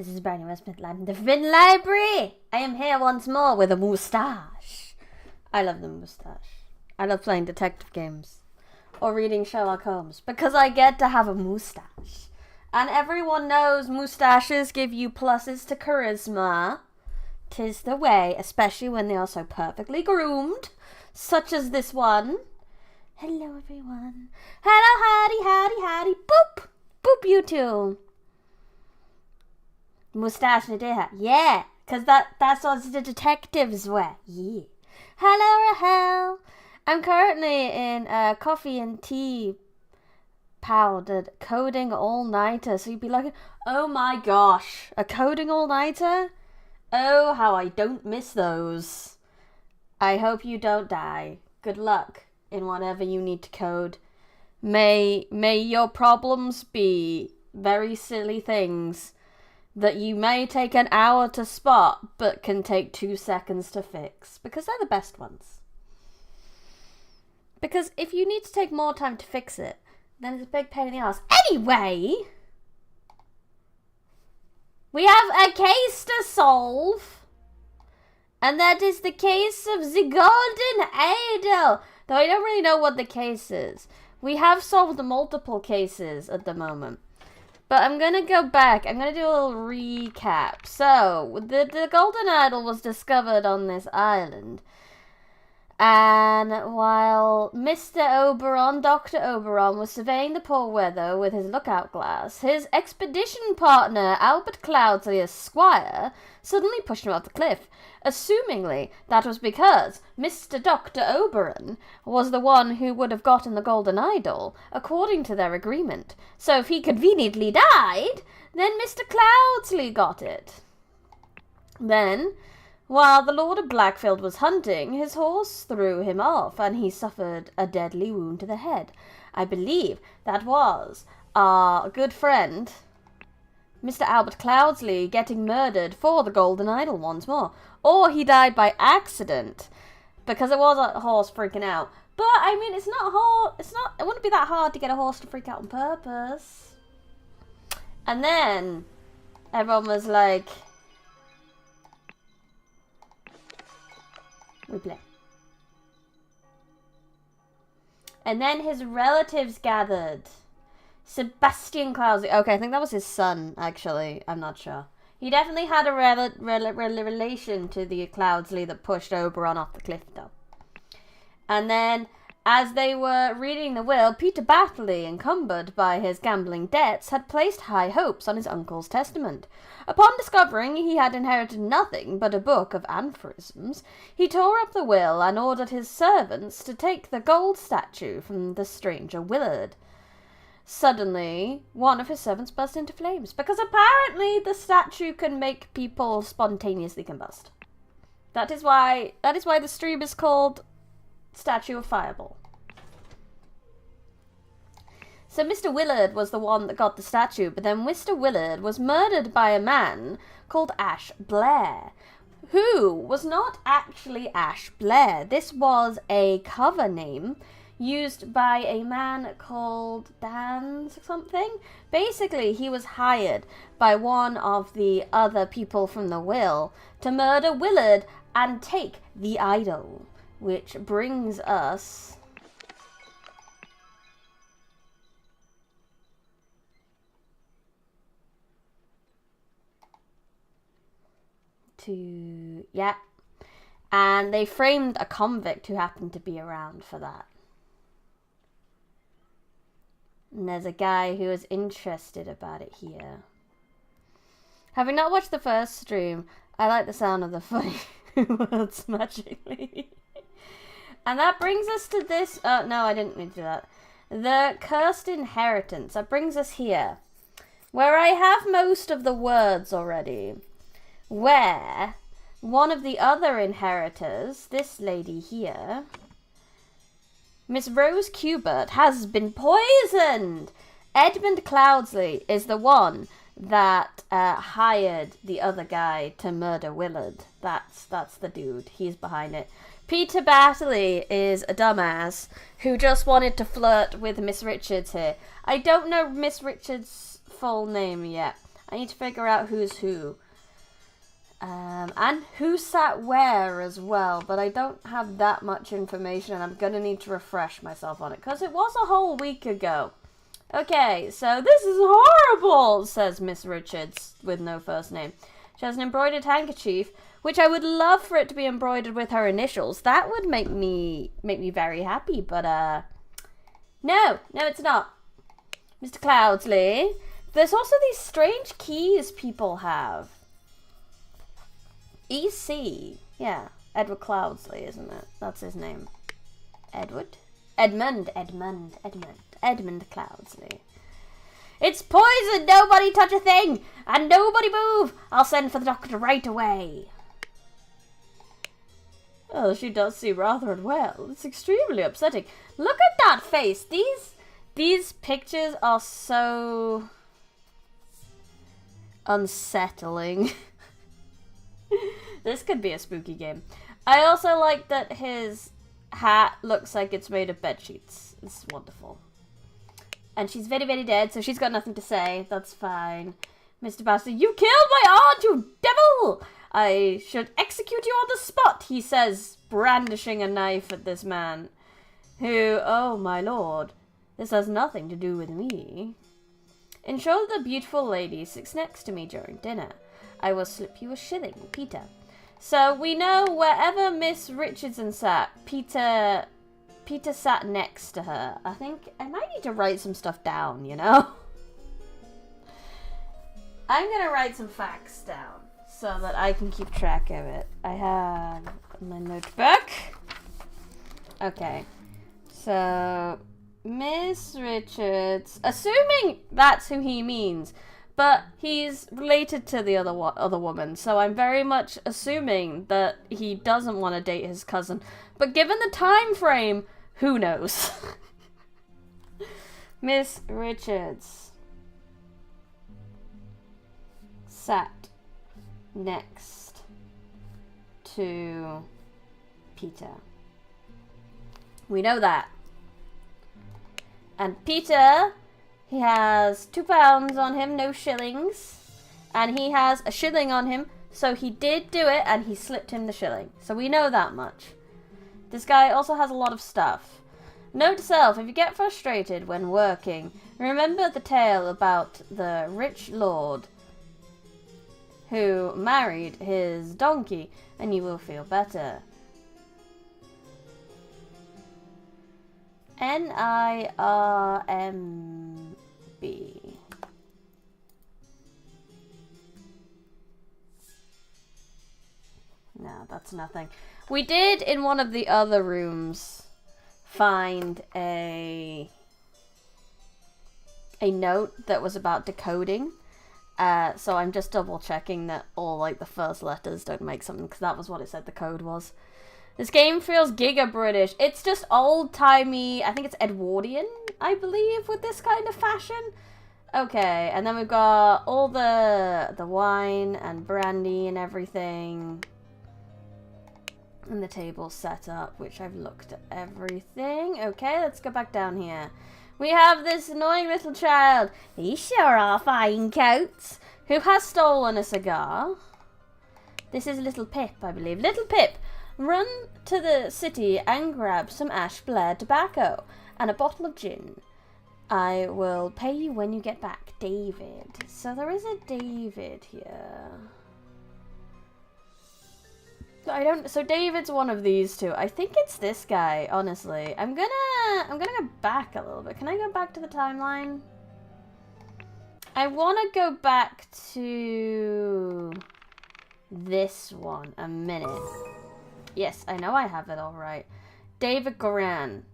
This is Brownie Westmith Live in the Forbidden Library. I am here once more with a moustache. I love the moustache. I love playing detective games or reading Sherlock Holmes because I get to have a moustache. And everyone knows moustaches give you pluses to charisma. 'Tis the way, especially when they are so perfectly groomed, such as this one. Hello, everyone. Hello, howdy, howdy, howdy. Boop. Boop, you two. Moustache Nadeha. Yeah, because that's what the detectives wear. Yeah. Hello, Rahel. I'm currently in coffee and tea powdered coding all-nighter. So you'd be like, oh my gosh, a coding all-nighter? Oh, how I don't miss those. I hope you don't die. Good luck in whatever you need to code. May your problems be very silly things that you may take an hour to spot, but can take 2 seconds to fix. Because they're the best ones. Because if you need to take more time to fix it, then it's a big pain in the ass. Anyway, we have a case to solve. And that is the case of the Golden Idol. Though I don't really know what the case is. We have solved multiple cases at the moment. But I'm going to go back. I'm going to do a little recap. So, the Golden Idol was discovered on this island. And while Mr. Oberon, Dr. Oberon, was surveying the poor weather with his lookout glass, his expedition partner, Albert Cloudsley Esquire, suddenly pushed him off the cliff. Assumingly, that was because Mr. Dr. Oberon was the one who would have gotten the Golden Idol, according to their agreement. So if he conveniently died, then Mr. Cloudsley got it. Then, while the Lord of Blackfield was hunting, his horse threw him off, and he suffered a deadly wound to the head. I believe that was our good friend, Mr. Albert Cloudsley, getting murdered for the Golden Idol once more. Or he died by accident, because it was a horse freaking out. But, I mean, it wouldn't be that hard to get a horse to freak out on purpose. And then, everyone was like, we play. And then his relatives gathered. Sebastian Cloudsley. Okay, I think that was his son, actually. I'm not sure. He definitely had a relation to the Cloudsley that pushed Oberon off the cliff, though. And then, as they were reading the will, Peter Battley, encumbered by his gambling debts, had placed high hopes on his uncle's testament. Upon discovering he had inherited nothing but a book of aphorisms, he tore up the will and ordered his servants to take the gold statue from the stranger Willard. Suddenly, one of his servants burst into flames, because apparently the statue can make people spontaneously combust. That is why the stream is called Statue of Fireball. So Mr. Willard was the one that got the statue, but then Mr. Willard was murdered by a man called Ash Blair, who was not actually Ash Blair. This was a cover name used by a man called Dan something. Basically, he was hired by one of the other people from the will to murder Willard and take the idol, which brings us to, yeah. And they framed a convict who happened to be around for that. And there's a guy who is interested about it here. Having not watched the first stream, I like the sound of the funny words magically. And that brings us to this. Oh, no, I didn't mean to do that. The cursed inheritance. That brings us here, where I have most of the words already. Where one of the other inheritors, this lady here, Miss Rose Cubert, has been poisoned. Edmund Cloudsley is the one that hired the other guy to murder Willard. That's the dude. He's behind it. Peter Battley is a dumbass who just wanted to flirt with Miss Richards here. I don't know Miss Richards' full name yet. I need to figure out who's who. And who sat where as well, but I don't have that much information and I'm gonna need to refresh myself on it, because it was a whole week ago. Okay, so this is horrible, says Miss Richards, with no first name. She has an embroidered handkerchief, which I would love for it to be embroidered with her initials. That would make me very happy, but no, it's not. Mr. Cloudsley, there's also these strange keys people have. EC. Yeah, Edward Cloudsley, isn't it? That's his name. Edward? Edmund Cloudsley. It's poison! Nobody touch a thing! And nobody move! I'll send for the doctor right away. Oh, she does seem rather unwell. It's extremely upsetting. Look at that face! These pictures are so unsettling. This could be a spooky game. I also like that his hat looks like it's made of bed sheets. It's wonderful. And she's very, very dead, so she's got nothing to say. That's fine. Mr. Bastard, you killed my aunt, you devil! I should execute you on the spot, he says, brandishing a knife at this man. Who, oh my lord, this has nothing to do with me. Ensure that the beautiful lady sits next to me during dinner. I will slip you a shilling, Peter. So we know wherever Miss Richardson sat, Peter sat next to her. I think I might need to write some stuff down, you know? I'm gonna write some facts down so that I can keep track of it. I have my notebook. Okay. So, Miss Richards, assuming that's who he means, but he's related to the other woman, so I'm very much assuming that he doesn't want to date his cousin. But given the time frame, who knows? Miss Richards sat next to Peter. We know that. And Peter, he has £2 on him, no shillings. And he has a shilling on him, so he did do it and he slipped him the shilling. So we know that much. This guy also has a lot of stuff. Note to self, if you get frustrated when working, remember the tale about the rich lord who married his donkey and you will feel better. NIRMB. No, that's nothing. We did, in one of the other rooms, find a note that was about decoding. So I'm just double checking that all like the first letters don't make something, because that was what it said the code was. This game feels giga British. It's just old-timey, I think it's Edwardian, I believe, with this kind of fashion. Okay, and then we've got all the wine and brandy and everything. And the table set up, which I've looked at everything. Okay, let's go back down here. We have this annoying little child. These sure are fine coats. Who has stolen a cigar? This is Little Pip, I believe. Little Pip, run to the city and grab some Ash Blair tobacco and a bottle of gin. I will pay you when you get back. David. So there is a David here. So David's one of these two. I think it's this guy, honestly. I'm gonna go back a little bit. Can I go back to the timeline? I want to go back to this one a minute. Yes, I know I have it all right. David Goran.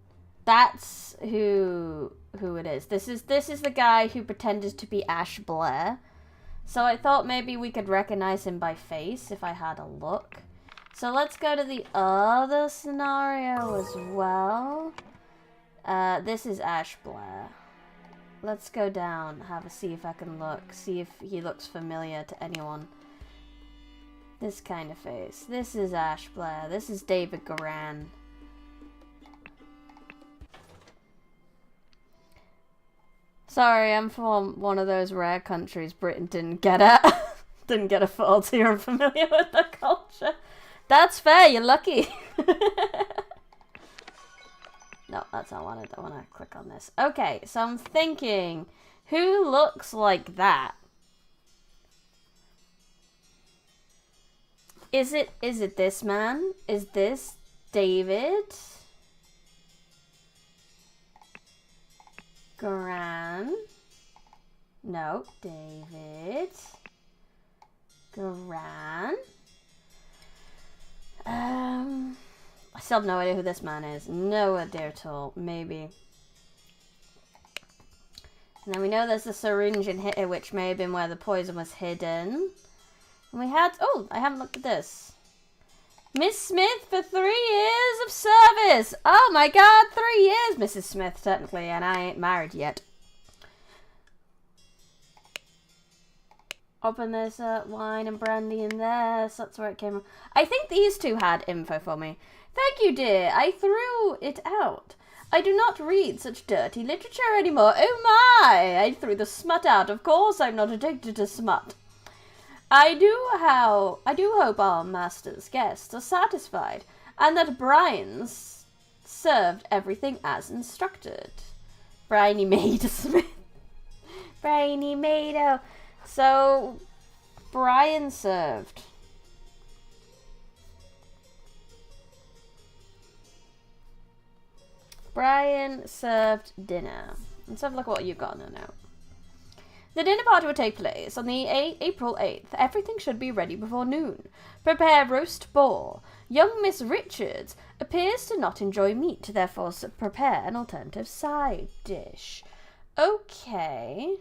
That's who it is. This is the guy who pretended to be Ash Blair. So I thought maybe we could recognize him by face if I had a look. So let's go to the other scenario as well. This is Ash Blair. Let's go down, see if I can look, see if he looks familiar to anyone. This kind of face. This is Ash Blair. This is David Goran. So Sorry, I'm from one of those rare countries Britain didn't get at. Didn't get a foothold, so you're unfamiliar with the culture. That's fair, you're lucky. No, that's not what I wanted. I want to click on this. Okay, so I'm thinking, who looks like that? Is it this man? Is this David? Gran? No, David. Gran? I still have no idea who this man is. No idea at all. Maybe. And then we know there's a syringe in here, which may have been where the poison was hidden. And we had... Oh, I haven't looked at this. Miss Smith for 3 years of service. Oh my god, 3 years, Mrs. Smith, technically, and I ain't married yet. Open this wine and brandy in there. So that's where it came from. I think these two had info for me. Thank you, dear. I threw it out. I do not read such dirty literature anymore. Oh my! I threw the smut out. Of course I'm not addicted to smut. I do hope our master's guests are satisfied, and that Brian's served everything as instructed. Bryony Maid Smith. Bryony Maido. So, Brian served. Brian served dinner. Let's have a look at what you've got in a note. The dinner party will take place on the April 8th. Everything should be ready before noon. Prepare roast boar. Young Miss Richards appears to not enjoy meat, therefore prepare an alternative side dish. Okay.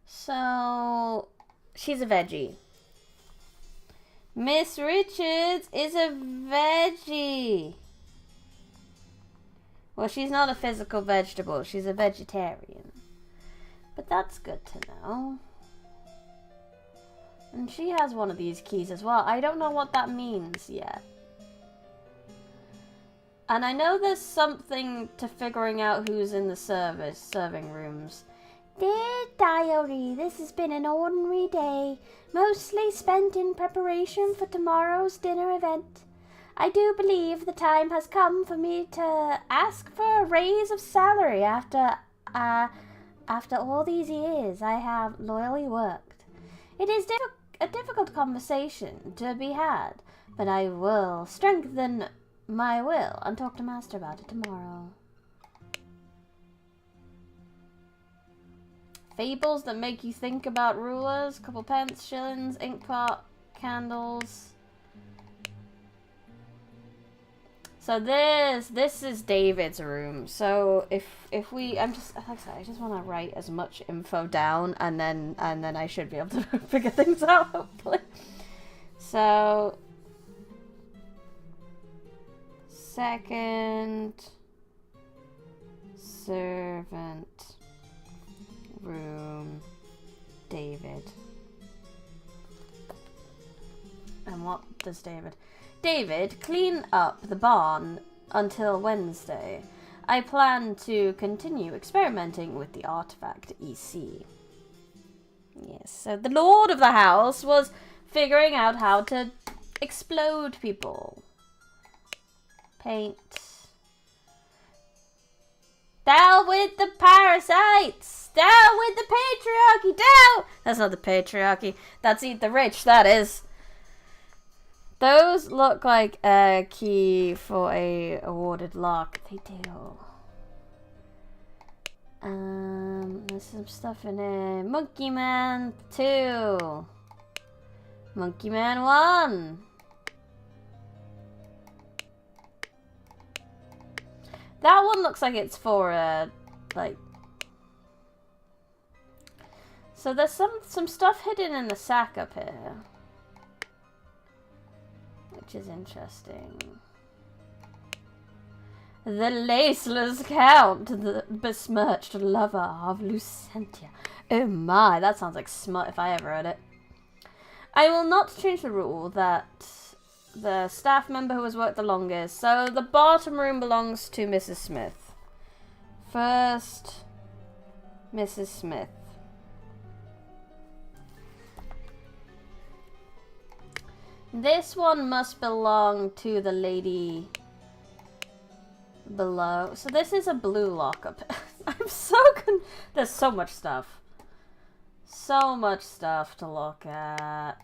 So, she's a veggie. Miss Richards is a veggie. Well, she's not a physical vegetable. She's a vegetarian. But that's good to know. And she has one of these keys as well. I don't know what that means yet. And I know there's something to figuring out who's in the serving rooms. Dear Diary, this has been an ordinary day, mostly spent in preparation for tomorrow's dinner event. I do believe the time has come for me to ask for a raise of salary after all these years I have loyally worked. It is a difficult conversation to be had, but I will strengthen my will and talk to Master about it tomorrow. Fables that make you think about rulers, couple pence, shillings, ink pot, candles. So this is David's room. So if we, like I said, I just want to write as much info down, and then I should be able to figure things out, hopefully. So second servant room, David. And what does David, clean up the barn until Wednesday. I plan to continue experimenting with the artifact EC. Yes, so the lord of the house was figuring out how to explode people. Paint. Down with the parasites! Down with the patriarchy! Down! That's not the patriarchy. That's Eat the Rich, that is. Those look like a key for a awarded lock. They do. There's some stuff in here. Monkey Man 2. Monkey Man 1. That one looks like it's for so there's some stuff hidden in the sack up here, which is interesting. The Laceless Count, the besmirched lover of Lucentia. Oh my, that sounds like smut if I ever heard it. I will not change the rule that the staff member who has worked the longest. So the bottom room belongs to Mrs. Smith. First, Mrs. Smith. This one must belong to the lady below. So this is a blue lockup. I'm so there's so much stuff. So much stuff to look at.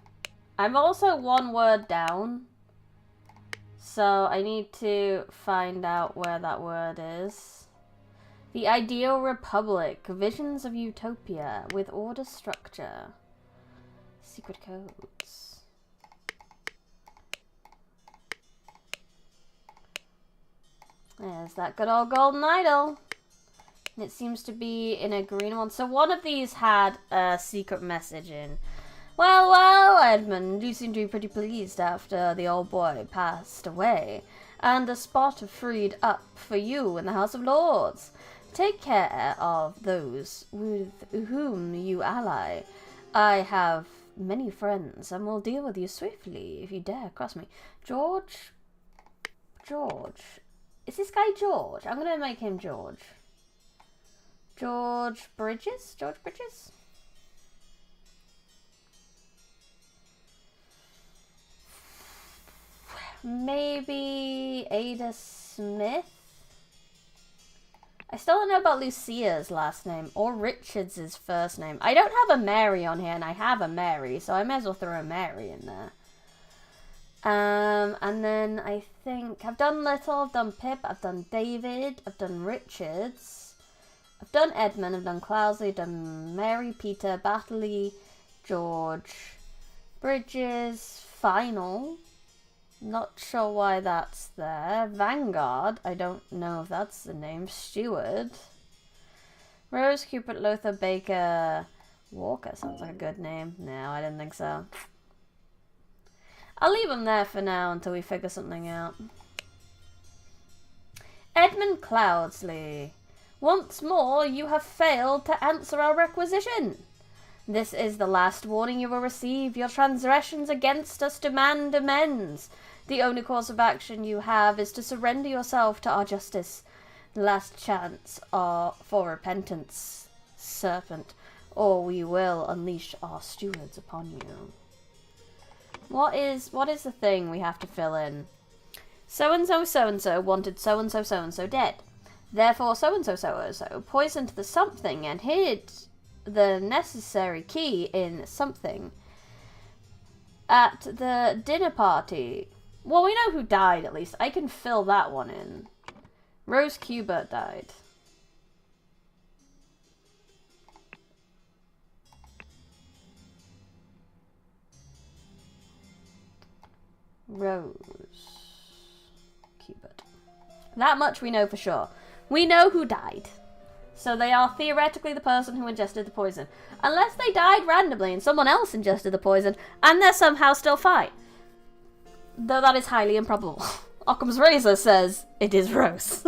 I'm also one word down. So I need to find out where that word is. The Ideal Republic. Visions of Utopia with order structure. Secret codes. There's that good old golden idol. And it seems to be in a green one. So one of these had a secret message in. Well, well, Edmund, you seem to be pretty pleased after the old boy passed away. And a spot freed up for you in the House of Lords. Take care of those with whom you ally. I have many friends and will deal with you swiftly if you dare cross me. George? Is this guy George? I'm gonna make him George. George Bridges? Maybe Ada Smith? I still don't know about Lucia's last name or Richards' first name. I don't have a Mary on here and I have a Mary, so I may as well throw a Mary in there. And then I think I've done Little, I've done Pip, I've done David, I've done Richards, I've done Edmund, I've done Clousley, I've done Mary, Peter, Battley, George, Bridges, Final. Not sure why that's there. Vanguard, I don't know if that's the name. Steward. Rose, Cupid, Lothar, Baker, Walker sounds like a good name. No, I didn't think so. I'll leave them there for now until we figure something out. Edmund Cloudsley. Once more, you have failed to answer our requisition. This is the last warning you will receive. Your transgressions against us demand amends. The only course of action you have is to surrender yourself to our justice. The last chance for repentance, serpent, or we will unleash our stewards upon you. What is the thing we have to fill in? So-and-so wanted so-and-so dead. Therefore, so-and-so poisoned the something and hid the necessary key in something at the dinner party. Well, we know who died, at least. I can fill that one in. Rose Cubert died. Rose Cubert. That much we know for sure. We know who died. So they are theoretically the person who ingested the poison. Unless they died randomly and someone else ingested the poison and they're somehow still fine. Though that is highly improbable. Occam's razor says it is Rose.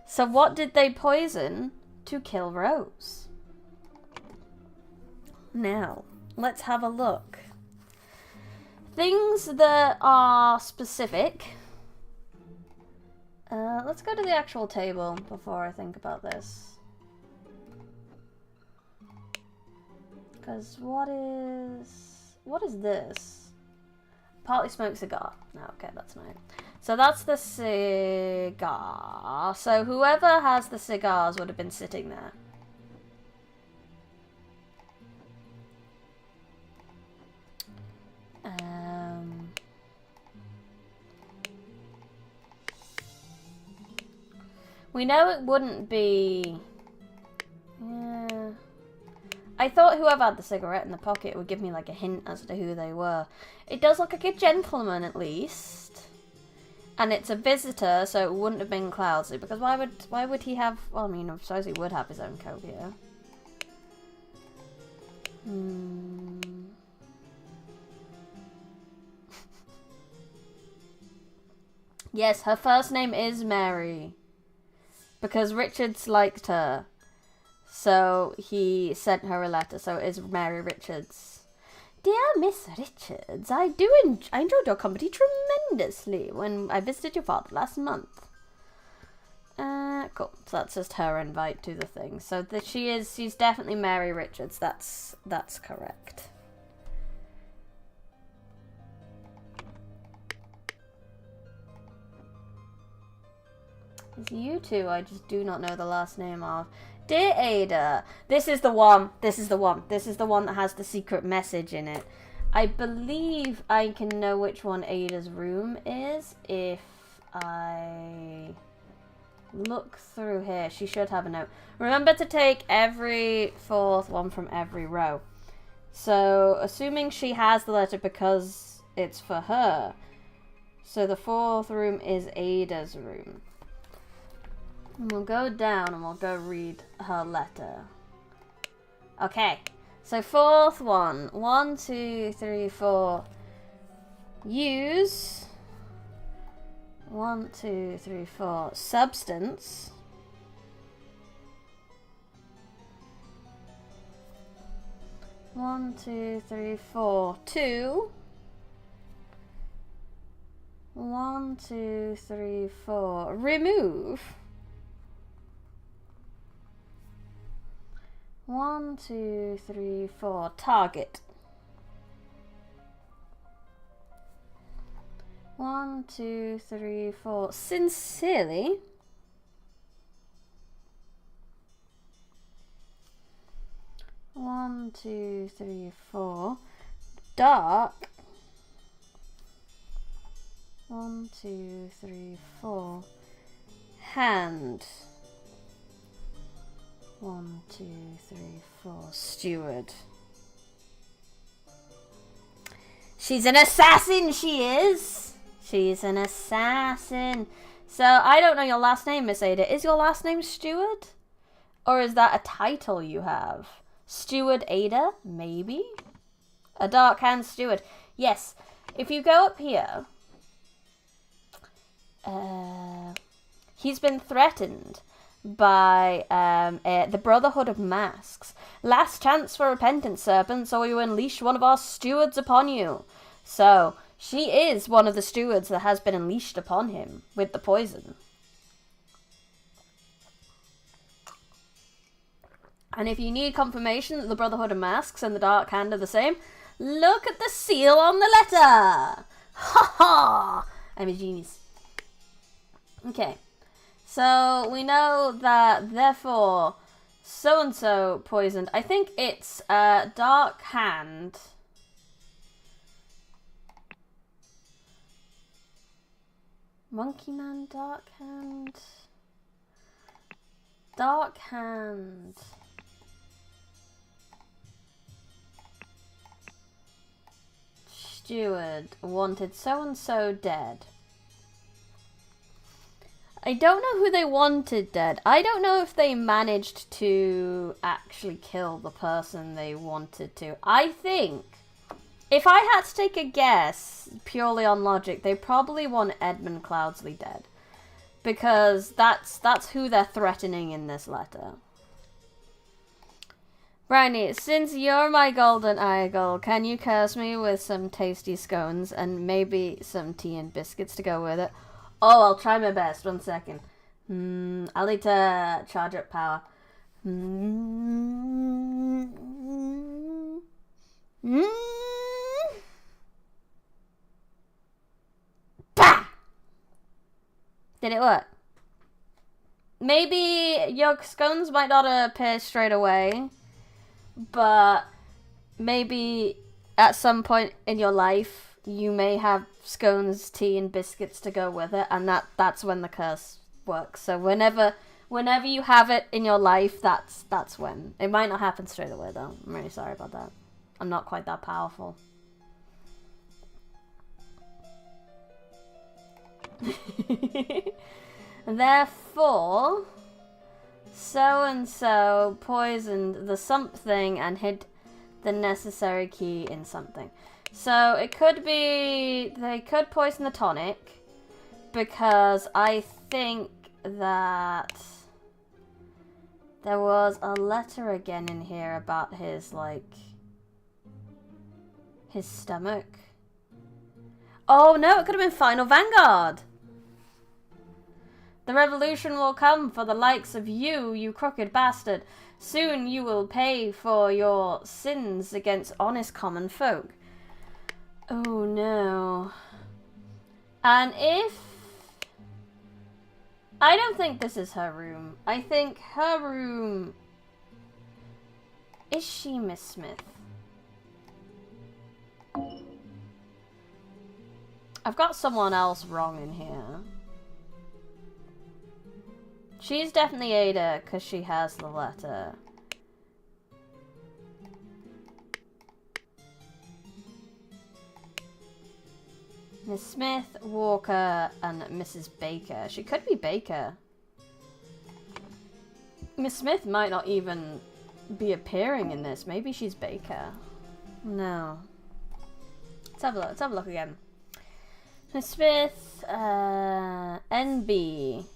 So what did they poison to kill Rose? Now, let's have a look. Things that are specific. Let's go to the actual table before I think about this. Because what is this? Partly smoked cigar. No, okay, that's not it. So that's the cigar. So whoever has the cigars would have been sitting there. We know it wouldn't be... Yeah. I thought whoever had the cigarette in the pocket would give me like a hint as to who they were. It does look like a gentleman at least. And it's a visitor, so it wouldn't have been Cloudsley. Because why would he have... Well, I mean, I suppose he would have his own cobia. Yes, her first name is Mary. Because Richards liked her. So he sent her a letter, so it is Mary Richards. Dear Miss Richards, I enjoyed your company tremendously when I visited your father last month. Alright, cool. So that's just her invite to the thing. So that she's definitely Mary Richards. That's correct. It's you two I just do not know the last name of. Dear Ada, this is the one. This is the one. This is the one that has the secret message in it. I believe I can know which one Ada's room is if I look through here. She should have a note. Remember to take every fourth one from every row. So, assuming she has the letter because it's for her. So the fourth room is Ada's room. And we'll go down and we'll go read her letter. Okay. So fourth one. 1, 2, 3, 4. Use. 1, 2, 3, 4. Substance. One, 2, 3, 4. 2. 1, 2, 3, 4. Remove. 1, 2, 3, 4. Target. 1, 2, 3, 4. Sincerely. 1, 2, 3, 4. Dark. 1, 2, 3, 4. Hand. 1, 2, 3, 4. Steward. She's an assassin, she is. She's an assassin. So, I don't know your last name, Miss Ada. Is your last name Steward? Or is that a title you have? Steward Ada? Maybe? A dark hand steward. Yes. If you go up here... he's been threatened by the Brotherhood of Masks. Last chance for repentance, serpents, or we will unleash one of our stewards upon you. So, she is one of the stewards that has been unleashed upon him with the poison. And if you need confirmation that the Brotherhood of Masks and the Dark Hand are the same, look at the seal on the letter! Ha ha! I'm a genius. Okay. So, we know that, therefore, so-and-so poisoned. I think it's Dark Hand. Monkey Man, Dark Hand. Dark Hand. Steward wanted so-and-so dead. I don't know who they wanted dead. I don't know if they managed to actually kill the person they wanted to. I think, if I had to take a guess, purely on logic, they probably want Edmund Cloudsley dead. Because that's who they're threatening in this letter. Briny, since you're my golden idol, can you curse me with some tasty scones and maybe some tea and biscuits to go with it? Oh, I'll try my best. 1 second. I'll need to charge up power. Bah! Did it work? Maybe your scones might not appear straight away, but maybe at some point in your life, you may have scones, tea, and biscuits to go with it, and that's when the curse works. So whenever you have it in your life, that's when. It might not happen straight away, though. I'm really sorry about that. I'm not quite that powerful. Therefore, so-and-so poisoned the something and hid the necessary key in something. So it could be they could poison the tonic, because I think that there was a letter again in here about his, like, his stomach. Oh no, it could have been Final Vanguard. The revolution will come for the likes of you, you crooked bastard. Soon you will pay for your sins against honest common folk. Oh no. And if... I don't think this is her room. I think her room... Is she Miss Smith? I've got someone else wrong in here. She's definitely Ada, because she has the letter. Miss Smith, Walker, and Mrs. Baker. She could be Baker. Miss Smith might not even be appearing in this. Maybe she's Baker. No. Let's have a look. Let's have a look again. Miss Smith, NB.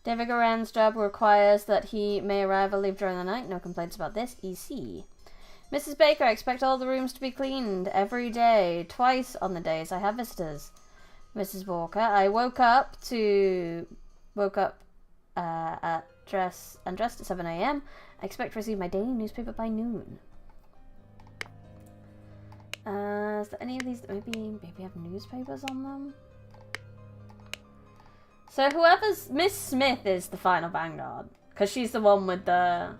David Goran's job requires that he may arrive or leave during the night. No complaints about this. EC. Mrs. Baker, I expect all the rooms to be cleaned every day, twice on the days I have visitors. Mrs. Walker, I woke up dressed at 7 a.m. I expect to receive my daily newspaper by noon. Is there any of these that maybe have newspapers on them? So whoever's... Miss Smith is the final vanguard. Because she's the one with the...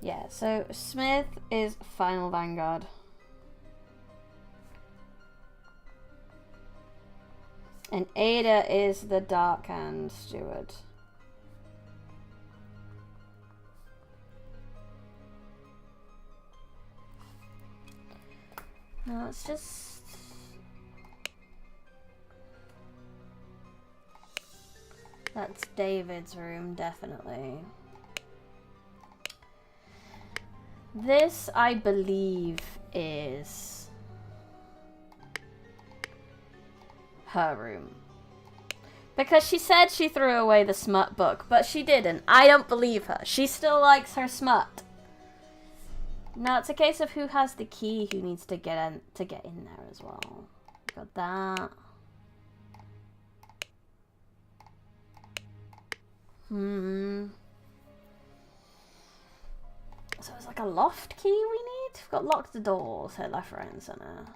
Yeah, so Smith is final vanguard. And Ada is the dark hand steward. No, it's just... That's David's room, definitely. This, I believe, is her room. Because she said she threw away the smut book, but she didn't. I don't believe her. She still likes her smut. No, it's a case of who has the key, who needs to get in there as well. Got that. So it's like a loft key we need? We've got locked the doors, hit left, right, and center.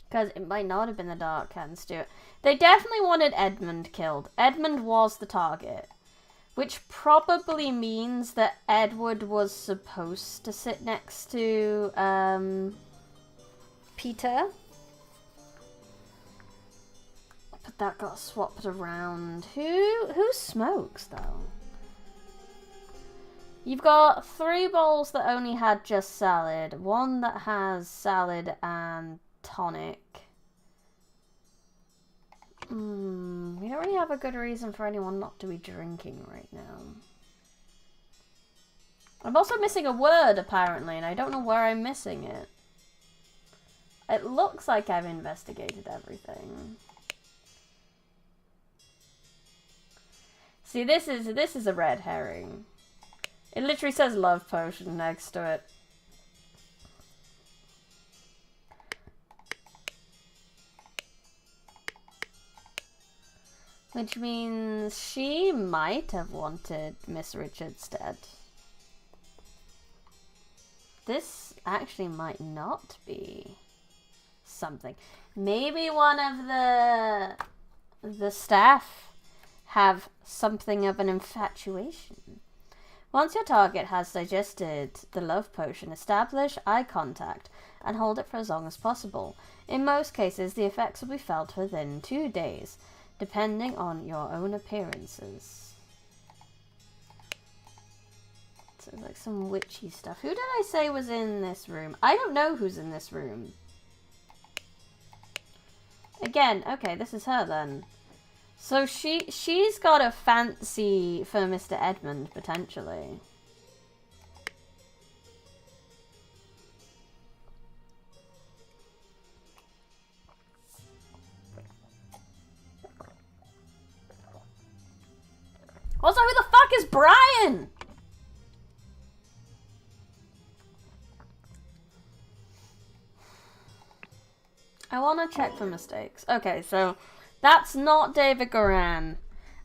Because it might not have been the Dark Hand Steward. They definitely wanted Edmund killed. Edmund was the target. Which probably means that Edward was supposed to sit next to Peter. But that got swapped around. Who smokes, though? You've got 3 bowls that only had just salad. 1 that has salad and tonic. We don't really have a good reason for anyone not to be drinking right now. I'm also missing a word, apparently, and I don't know where I'm missing it. It looks like I've investigated everything. See, this is a red herring. It literally says love potion next to it. Which means she might have wanted Miss Richards dead. This actually might not be something. Maybe one of the staff have something of an infatuation. Once your target has digested the love potion, establish eye contact and hold it for as long as possible. In most cases, the effects will be felt within 2 days, depending on your own appearances. So it's like some witchy stuff. Who did I say was in this room? I don't know who's in this room. Again, okay, this is her then. So she's got a fancy for Mr. Edmund, potentially. Also, who the fuck is Brian? want to check for mistakes. Okay, so that's not David Goran.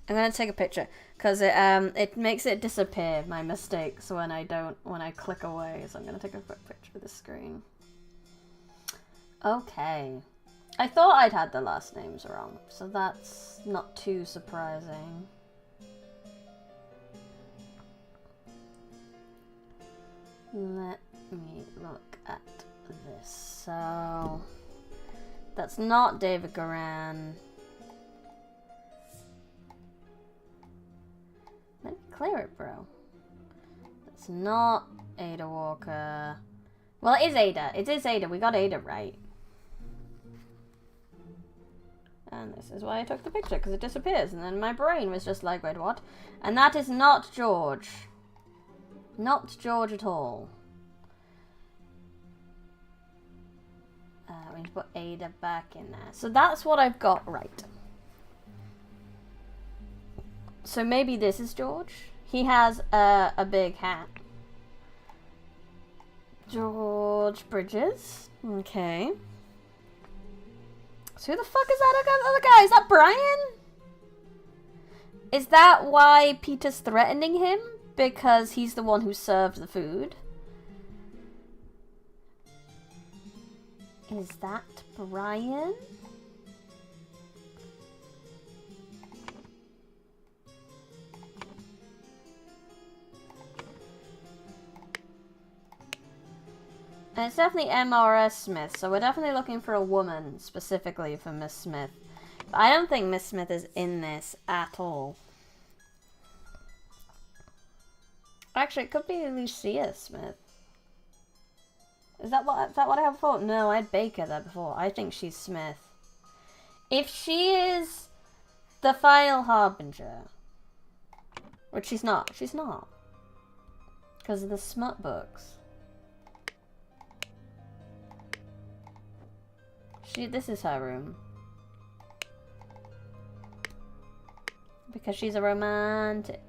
I'm gonna take a picture because it makes it disappear, my mistakes, when I click away. So I'm gonna take a quick picture of the screen. Okay, I thought I'd had the last names wrong, so that's not too surprising. Let me look at this. So that's not David Goran. Let me clear it, bro. That's not Ada Walker. Well, it is Ada. It is Ada. We got Ada right. And this is why I took the picture, because it disappears. And then my brain was just like, wait, what? And that is not George. Not George at all. We need to put Ada back in there. So that's what I've got right. So maybe this is George. He has a big hat. George Bridges. Okay. So who the fuck is that other guy? Is that Brian? Is that why Peter's threatening him? Because he's the one who served the food? Is that Brian? And it's definitely M.R.S. Smith, so we're definitely looking for a woman specifically for Miss Smith. But I don't think Miss Smith is in this at all. Actually, it could be Lucia Smith. Is that what I have before? No, I had Baker there before. I think she's Smith. If she is the final harbinger, which she's not. She's not. Because of the smut books. This is her room. Because she's a romantic.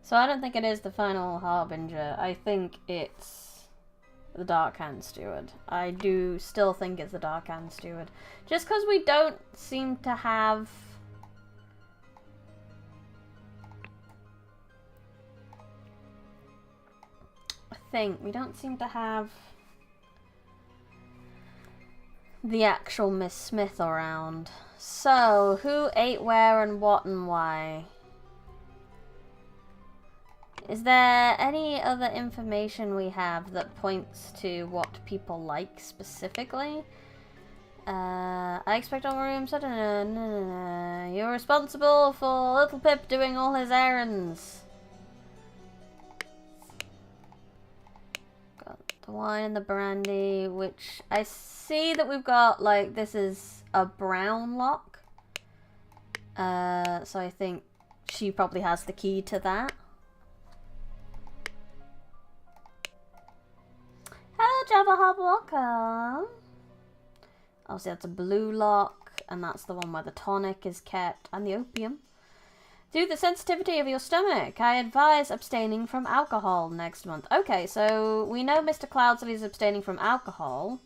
So I don't think it is the final harbinger. I think it's the Dark Hand Steward. I do still think it's the Dark Hand Steward. Just because we don't seem to have... we don't seem to have the actual Miss Smith around. So, who ate where and what and why? Is there any other information we have that points to what people like specifically? I expect all rooms. You're responsible for Little Pip doing all his errands. Got the wine and the brandy, which I see that we've got, like, this is a brown lock. So I think she probably has the key to that. Hello, Java Hub, welcome. Obviously that's a blue lock, and that's the one where the tonic is kept, and the opium. Due to the sensitivity of your stomach, I advise abstaining from alcohol next month. Okay, so we know Mr. Cloudsley is abstaining from alcohol.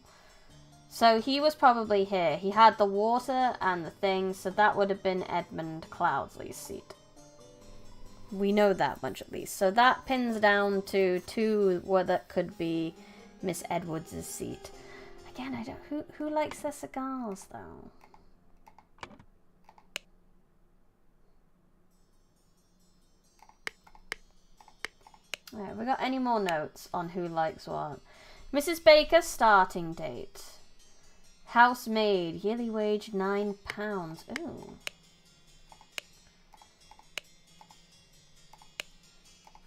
So he was probably here. He had the water and the thing, so that would have been Edmund Cloudsley's seat. We know that much at least. So that pins down to two where that could be Miss Edwards' seat. Again, I don't... Who likes their cigars, though? Alright, we got any more notes on who likes what? Mrs. Baker, starting date. Housemaid, yearly wage £9. Ooh.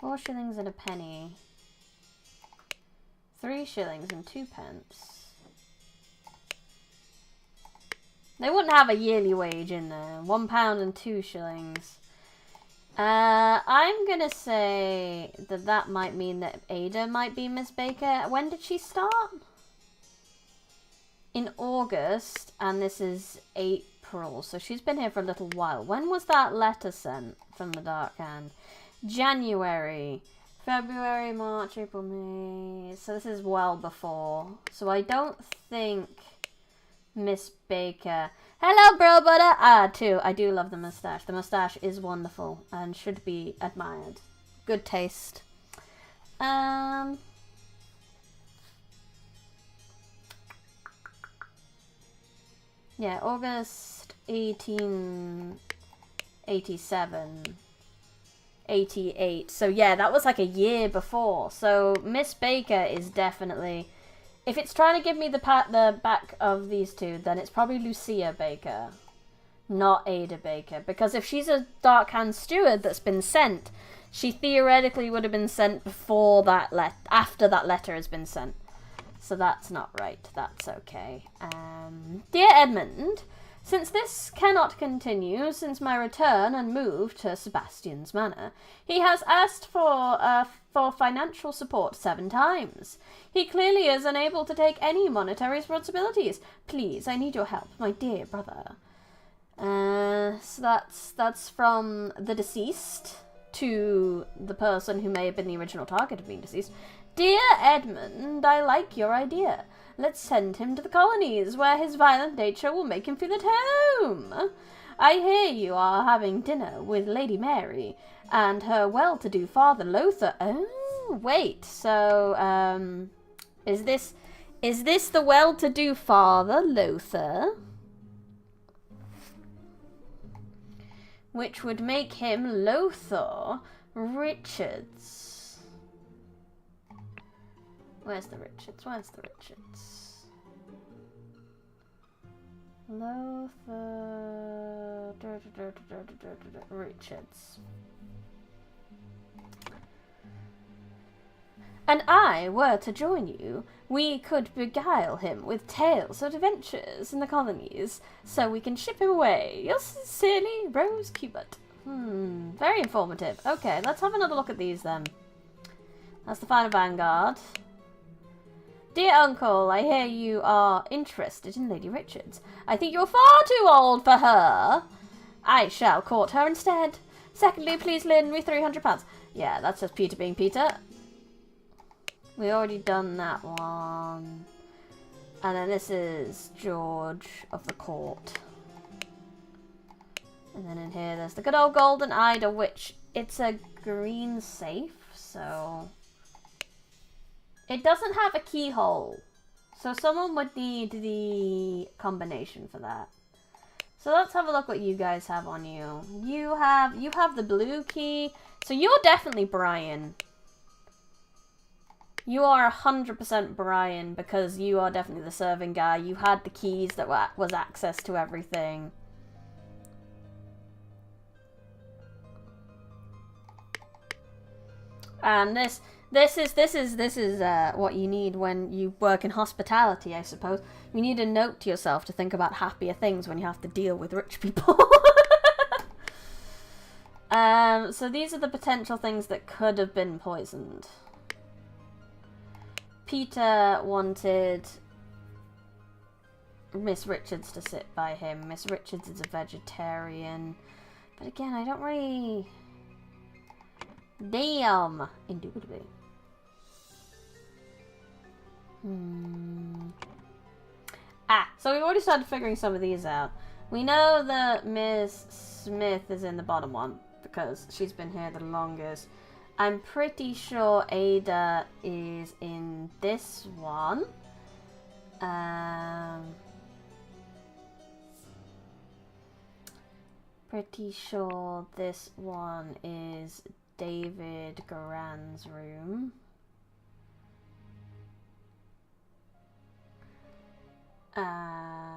4 shillings and a penny. 3 shillings and 2 pence. They wouldn't have a yearly wage in there. £1 and 2 shillings. I'm gonna say that might mean that Ada might be Miss Baker. When did she start? In August, and this is April, so she's been here for a little while. When was that letter sent from the Dark Hand? January. February, March, April, May. So this is well before. So I don't think Miss Baker. Hello, bro, butter. Too. I do love the mustache. The mustache is wonderful and should be admired. Good taste. Yeah, August 1887. 88. So yeah, that was like a year before. So Miss Baker is definitely, if it's trying to give me the back of these two, then it's probably Lucia Baker, not Ada Baker. Because if she's a Dark Hand Steward that's been sent, she theoretically would have been sent before that after that letter has been sent. So that's not right. That's okay. Dear Edmund, since this cannot continue since my return and move to Sebastian's Manor, he has asked for financial support 7 times. He clearly is unable to take any monetary responsibilities. Please, I need your help, my dear brother. So that's from the deceased to the person who may have been the original target of being deceased. Dear Edmund, I like your idea. Let's send him to the colonies, where his violent nature will make him feel at home. I hear you are having dinner with Lady Mary and her well-to-do father Lothar. Oh, wait. So, is this the well-to-do father Lothar? Which would make him Lothar Richards. Where's the Richards? Where's the Richards? Lothar Richards. And I were to join you, we could beguile him with tales of adventures in the colonies, so we can ship him away. Yours sincerely, Rose Cubert. Very informative. Okay, let's have another look at these then. That's the final Vanguard. Dear Uncle, I hear you are interested in Lady Richards. I think you're far too old for her. I shall court her instead. Secondly, please lend me £300. Yeah, that's just Peter being Peter. We already done that one. And then this is George of the Court. And then in here there's the good old Golden Idol, which it's a green safe, so it doesn't have a keyhole. So someone would need the combination for that. So let's have a look what you guys have on you. You have the blue key. So you're definitely Brian. You are 100% Brian because you are definitely the serving guy. You had the keys that was access to everything. And this is what you need when you work in hospitality, I suppose. You need a note to yourself to think about happier things when you have to deal with rich people. So these are the potential things that could have been poisoned. Peter wanted Miss Richards to sit by him. Miss Richards is a vegetarian. But again, I don't really... Damn! Indubitably. So we've already started figuring some of these out. We know that Miss Smith is in the bottom one because she's been here the longest. I'm pretty sure Ada is in this one. Pretty sure this one is David Garan's room. I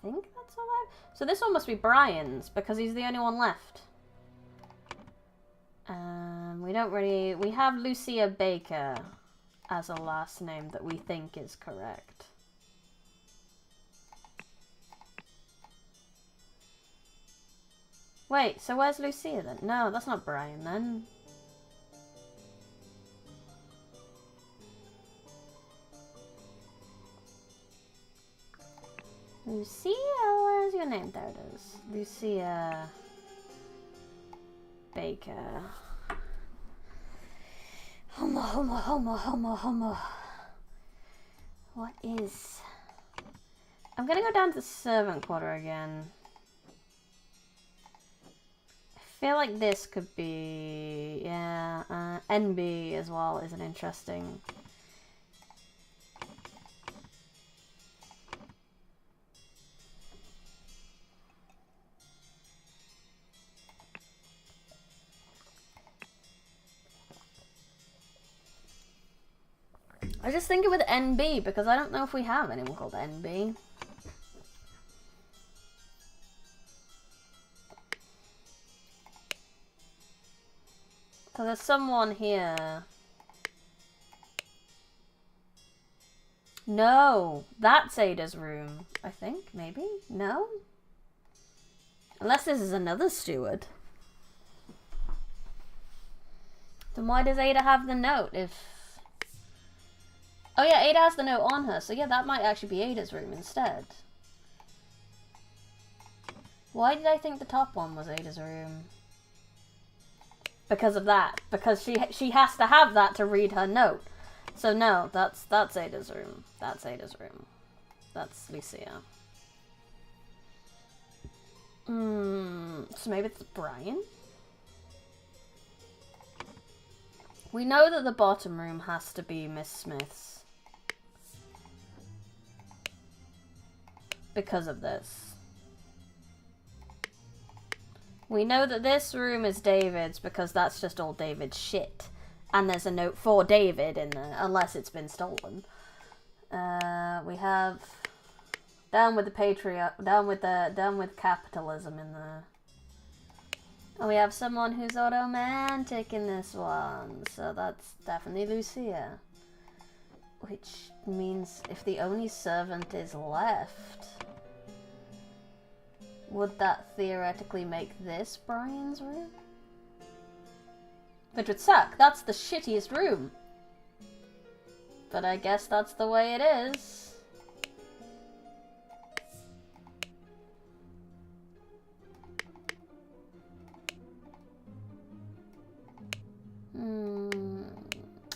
think that's all I... So this one must be Brian's because he's the only one left. We have Lucia Baker as a last name that we think is correct. Wait, so where's Lucia then? No, that's not Brian then. Lucia, where's your name? There it is. Lucia Baker. Homo. What is... I'm gonna go down to the servant quarter again. I feel like this could be... yeah, NB as well is an interesting... I was just thinking with NB, because I don't know if we have anyone called NB. So there's someone here. No, that's Ada's room, I think, maybe? No? Unless this is another steward. Then why does Ada have the note if... Oh yeah, Ada has the note on her, so yeah, that might actually be Ada's room instead. Why did I think the top one was Ada's room? Because of that. Because she has to have that to read her note. So no, that's Ada's room. That's Ada's room. That's Lucia. So maybe it's Brian? We know that the bottom room has to be Miss Smith's. Because of this. We know that this room is David's because that's just all David's shit. And there's a note for David in there, unless it's been stolen. We have down with the down with capitalism in there. And we have someone who's automantic in this one, so that's definitely Lucia. Which means if the only servant is left, would that theoretically make this Brian's room? Which would suck. That's the shittiest room. But I guess that's the way it is.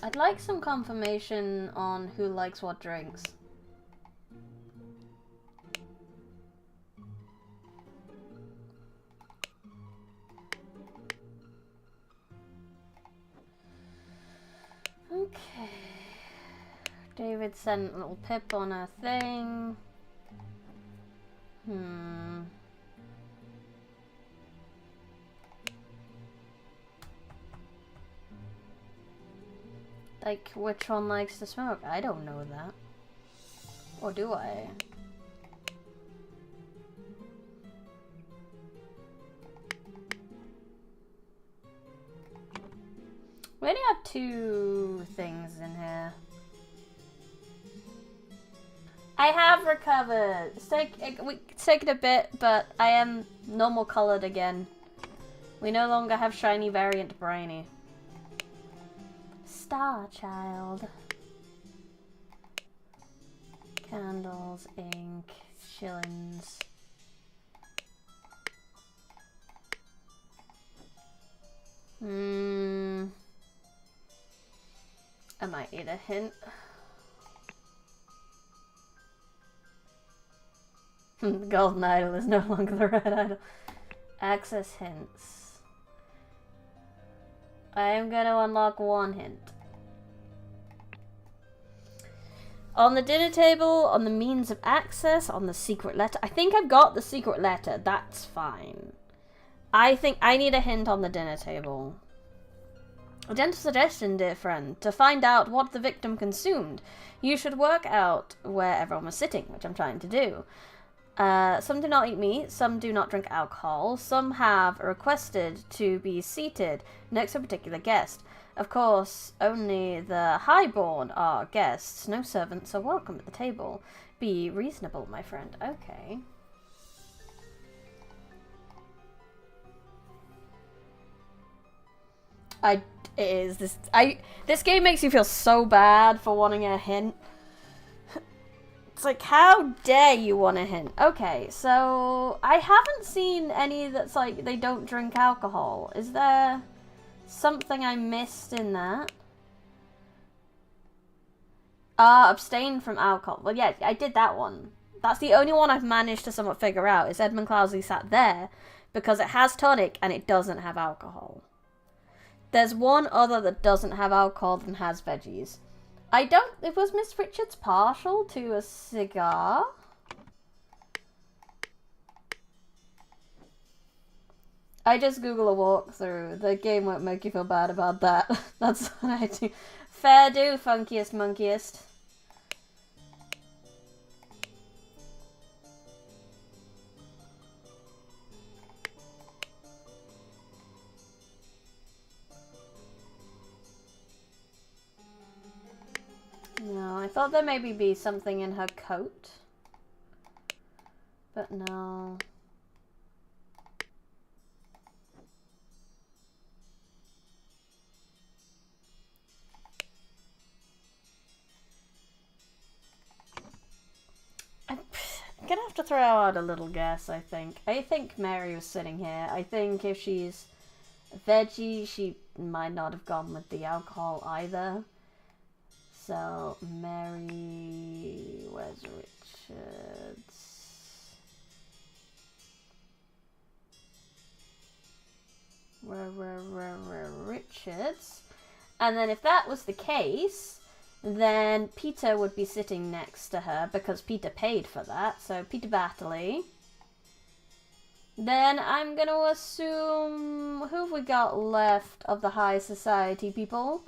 I'd like some confirmation on who likes what drinks. Okay. David sent a little pip on her thing. Like, which one likes to smoke? I don't know that. Or do I? We only have 2 things in here. I have recovered. It's taken a bit, but I am normal colored again. We no longer have shiny variant Briny. Star Child. Candles, ink, shillings. I might need a hint. The golden idol is no longer the red idol. Access hints. I am going to unlock 1 hint. On the dinner table, on the means of access, on the secret letter. I think I've got the secret letter. That's fine. I think I need a hint on the dinner table. A gentle suggestion, dear friend. To find out what the victim consumed, you should work out where everyone was sitting, which I'm trying to do. Some do not eat meat, some do not drink alcohol, some have requested to be seated next to a particular guest. Of course, only the highborn are guests. No servants are welcome at the table. Be reasonable, my friend. Okay. This game makes you feel so bad for wanting a hint. It's like, how dare you want a hint? Okay, so I haven't seen any that's like they don't drink alcohol. Is there something I missed in that? Abstain from alcohol. Well, yeah, I did that one. That's the only one I've managed to somewhat figure out, is Edmund Clousley sat there because it has tonic and it doesn't have alcohol. There's one other that doesn't have alcohol and has veggies. Was Miss Richards partial to a cigar? I just Google a walkthrough. The game won't make you feel bad about that. That's what I do. Fair do, funkiest monkiest. No, I thought there maybe be something in her coat. But no. I'm gonna have to throw out a little guess, I think. I think Mary was sitting here. I think if she's a veggie, she might not have gone with the alcohol either. So, Mary... Where's Richards? Richards. And then if that was the case, then Peter would be sitting next to her because Peter paid for that. So, Peter Battley. Then I'm going to assume... Who have we got left of the high society people?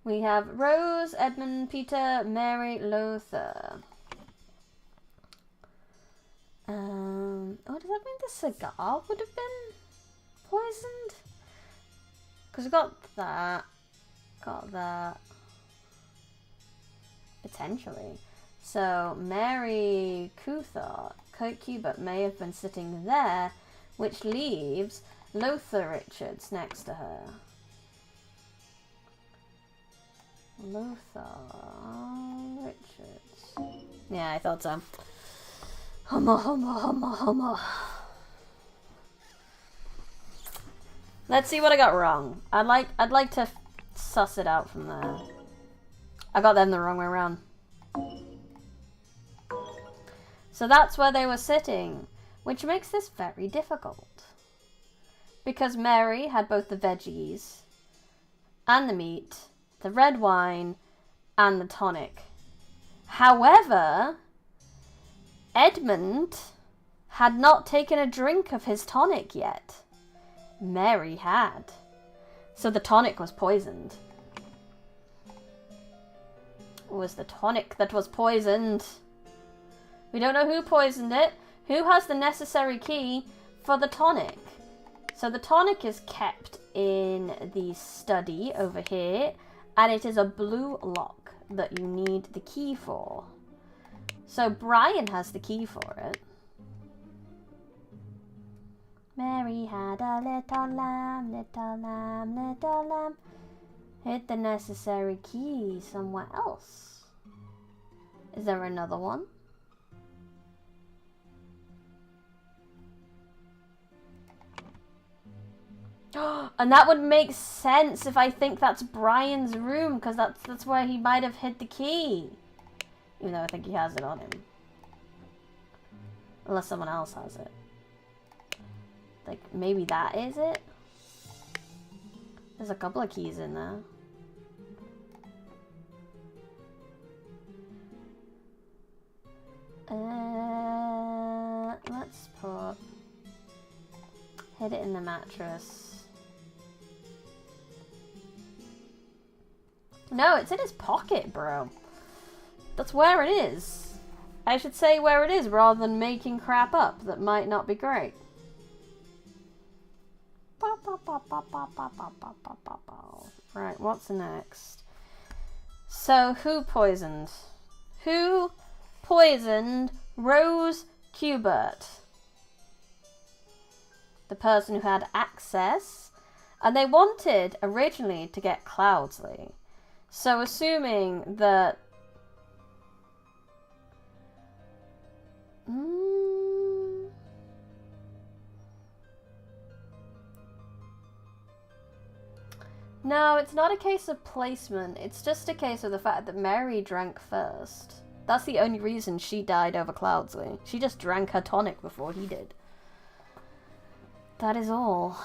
We have Rose, Edmund, Peter, Mary, Lothar. Oh, does that mean the cigar would have been poisoned? Because we got that. Potentially. So, Mary Cuthbert may have been sitting there, which leaves Lothar Richards next to her. Lothar Richards. Yeah, I thought so. Homo. Let's see what I got wrong. I'd like to suss it out from there. I got them the wrong way around. So that's where they were sitting, which makes this very difficult. Because Mary had both the veggies and the meat, the red wine, and the tonic. However, Edmund had not taken a drink of his tonic yet. Mary had. So the tonic was poisoned. It was the tonic that was poisoned. We don't know who poisoned it. Who has the necessary key for the tonic? So the tonic is kept in the study over here. And it is a blue lock that you need the key for. So Brian has the key for it. Mary had a little lamb, little lamb, little lamb. Hid the necessary key somewhere else. Is there another one? And that would make sense if I think that's Brian's room, because that's where he might have hid the key. Even though I think he has it on him. Unless someone else has it. Like, maybe that is it? There's a couple of keys in there. Let's put... Hid it in the mattress. No, it's in his pocket, bro. That's where it is. I should say where it is rather than making crap up that might not be great. Right, what's next? So, who poisoned? Who poisoned Rose Cuthbert? The person who had access. And they wanted originally to get Cloudsley. So assuming that... No, it's not a case of placement. It's just a case of the fact that Mary drank first. That's the only reason she died over Cloudsley. She just drank her tonic before he did. That is all.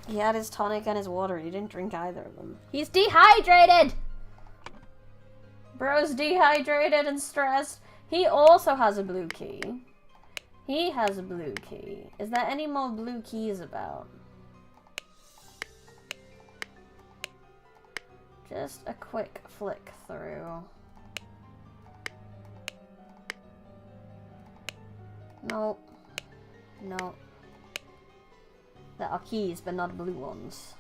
He had his tonic and his water. He didn't drink either of them. He's dehydrated! Bro's dehydrated and stressed. He also has a blue key. He has a blue key. Is there any more blue keys about? Just a quick flick through. Nope. Nope. There are keys, but not blue ones.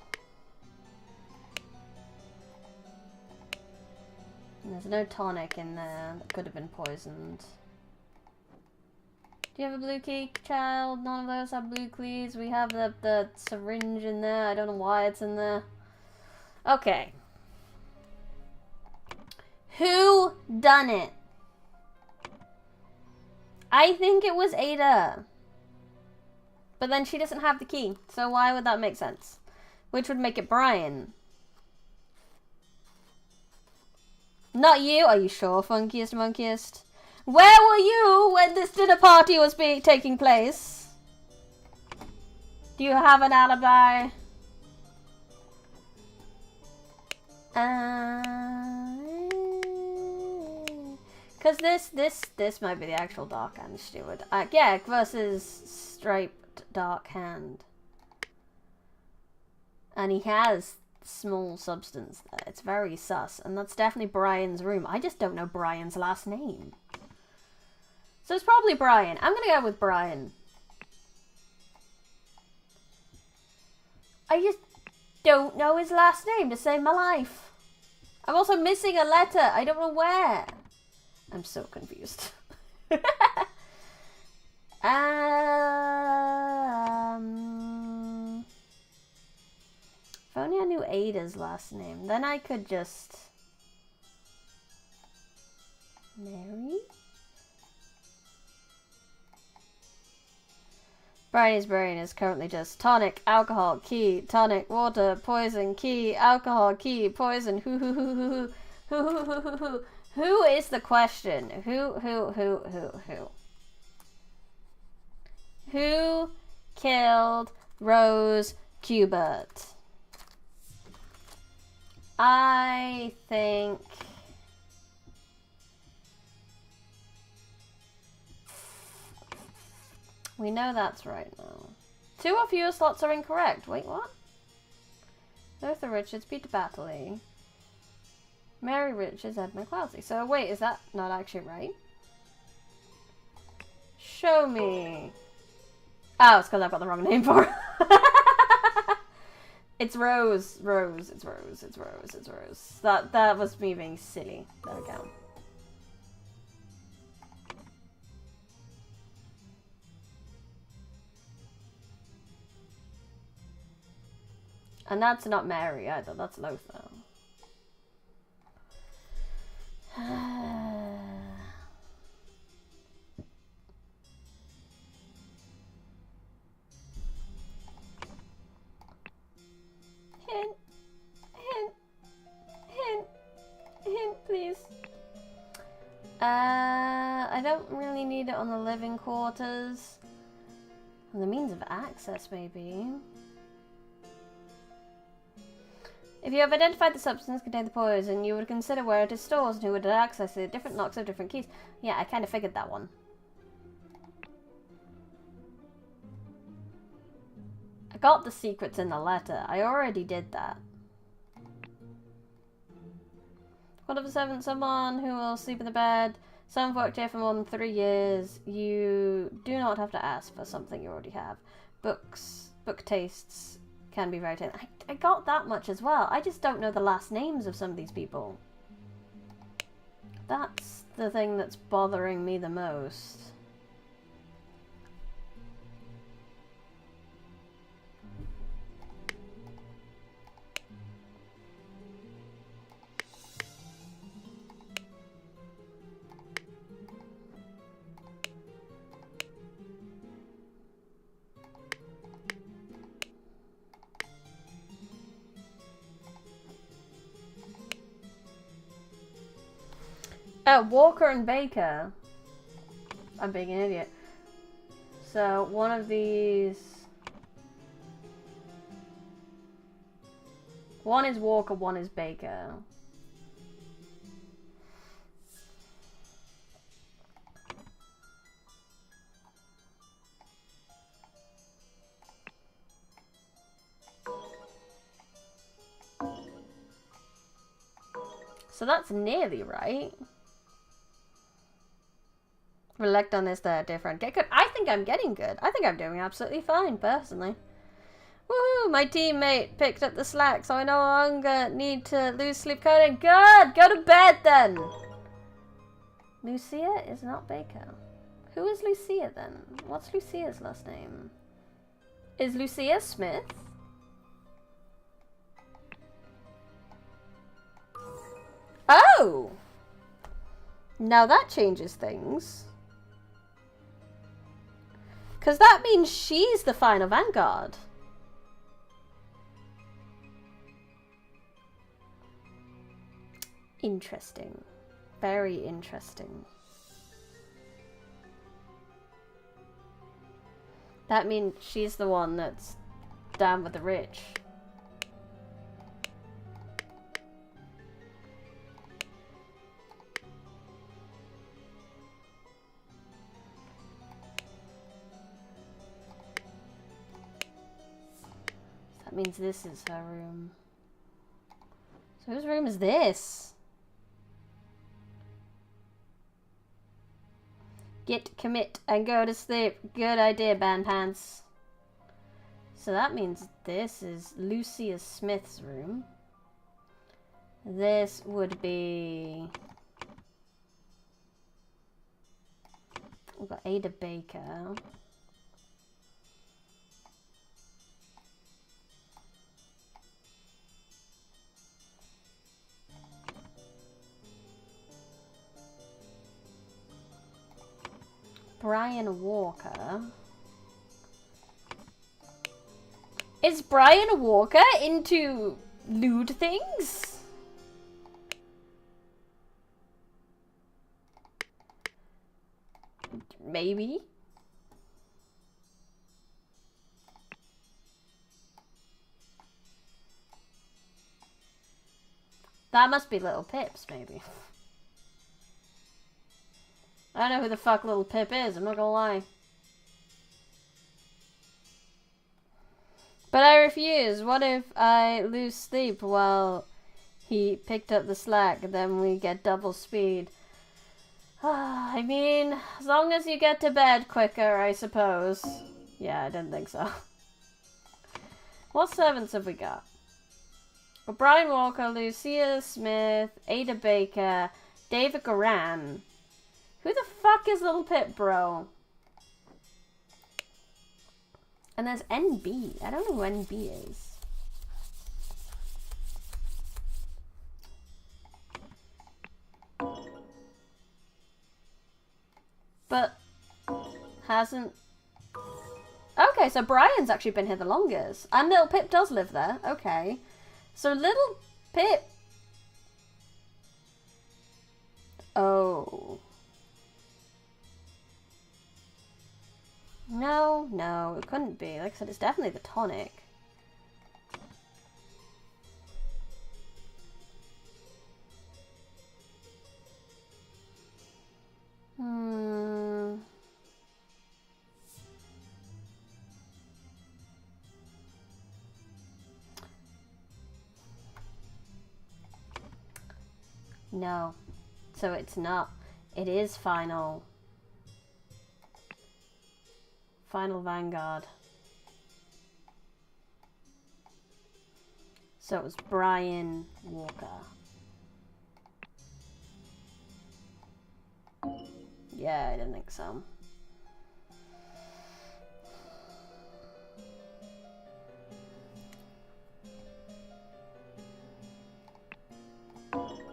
And there's no tonic in there that could have been poisoned. Do you have a blue key, child? None of those have blue keys. We have the syringe in there. I don't know why it's in there. Okay. Who done it? I think it was Ada. But then she doesn't have the key. So why would that make sense? Which would make it Brian. Not you? Are you sure, Funkiest Monkiest? Where were you when this dinner party was taking place? Do you have an alibi? Because this might be the actual Dark Hand Steward. Yeah, versus Striped Dark Hand. And he has small substance there. It's very sus. And that's definitely Brian's room. I just don't know Brian's last name. So it's probably Brian. I'm gonna go with Brian. I just don't know his last name to save my life. I'm also missing a letter. I don't know where. I'm so confused. If only I knew Ada's last name. Then I could just... Mary? Brian's brain is currently just tonic, alcohol, key, tonic, water, poison, key, alcohol, key, poison, who. Who is the question? Who? Who killed Rose Cubert? I think... We know that's right now. 2 or fewer slots are incorrect. Wait, what? Luther Richards, Peter Battley, Mary Richards, Edmund Cloudsley. So wait, is that not actually right? Show me. Oh, it's because I've got the wrong name for it. It's Rose. It's Rose. That was me being silly. There we go. And that's not Mary either, that's Lothar. Hint, please. I don't really need it on the living quarters. On the means of access, maybe. If you have identified the substance containing the poison, you would consider where it is stored and who would have access to it. Different locks have different keys. Yeah, I kind of figured that one. I got the secrets in the letter. I already did that. Quarter of 7, someone who will sleep in the bed. Someone worked here for more than 3 years. You do not have to ask for something you already have. Book tastes can be very tame. I got that much as well. I just don't know the last names of some of these people. That's the thing that's bothering me the most. Oh, Walker and Baker. I'm being an idiot. So, one of these... One is Walker, one is Baker. So that's nearly right. Reflect on this, they're different. Get good. I think I'm getting good. I think I'm doing absolutely fine, personally. Woohoo! My teammate picked up the slack, so I no longer need to lose sleep coding. Good! Go to bed, then! Lucia is not Baker. Who is Lucia, then? What's Lucia's last name? Is Lucia Smith? Oh! Now that changes things. Because that means she's the final vanguard. Interesting. Very interesting. That means she's the one that's down with the rich. That means this is her room. So whose room is this? Get, commit, and go to sleep. Good idea, band pants. So that means this is Lucia Smith's room. This would be... We've got Ada Baker. Brian Walker. Is Brian Walker into lewd things? Maybe. That must be Little Pips, maybe. I don't know who the fuck Little Pip is, I'm not gonna lie. But I refuse. What if I lose sleep while he picked up the slack, then we get double speed? I mean, as long as you get to bed quicker, I suppose. Yeah, I didn't think so. What servants have we got? Brian Walker, Lucia Smith, Ada Baker, David Goran. Who the fuck is Little Pip, bro? And there's NB. I don't know who NB is. But hasn't... Okay, so Brian's actually been here the longest. And Little Pip does live there. Okay. So Little Pip... Oh... No, no, it couldn't be. Like I said, it's definitely the tonic. No. So it's not. It is final. Final Vanguard. So it was Brian Walker. Yeah, I didn't think so.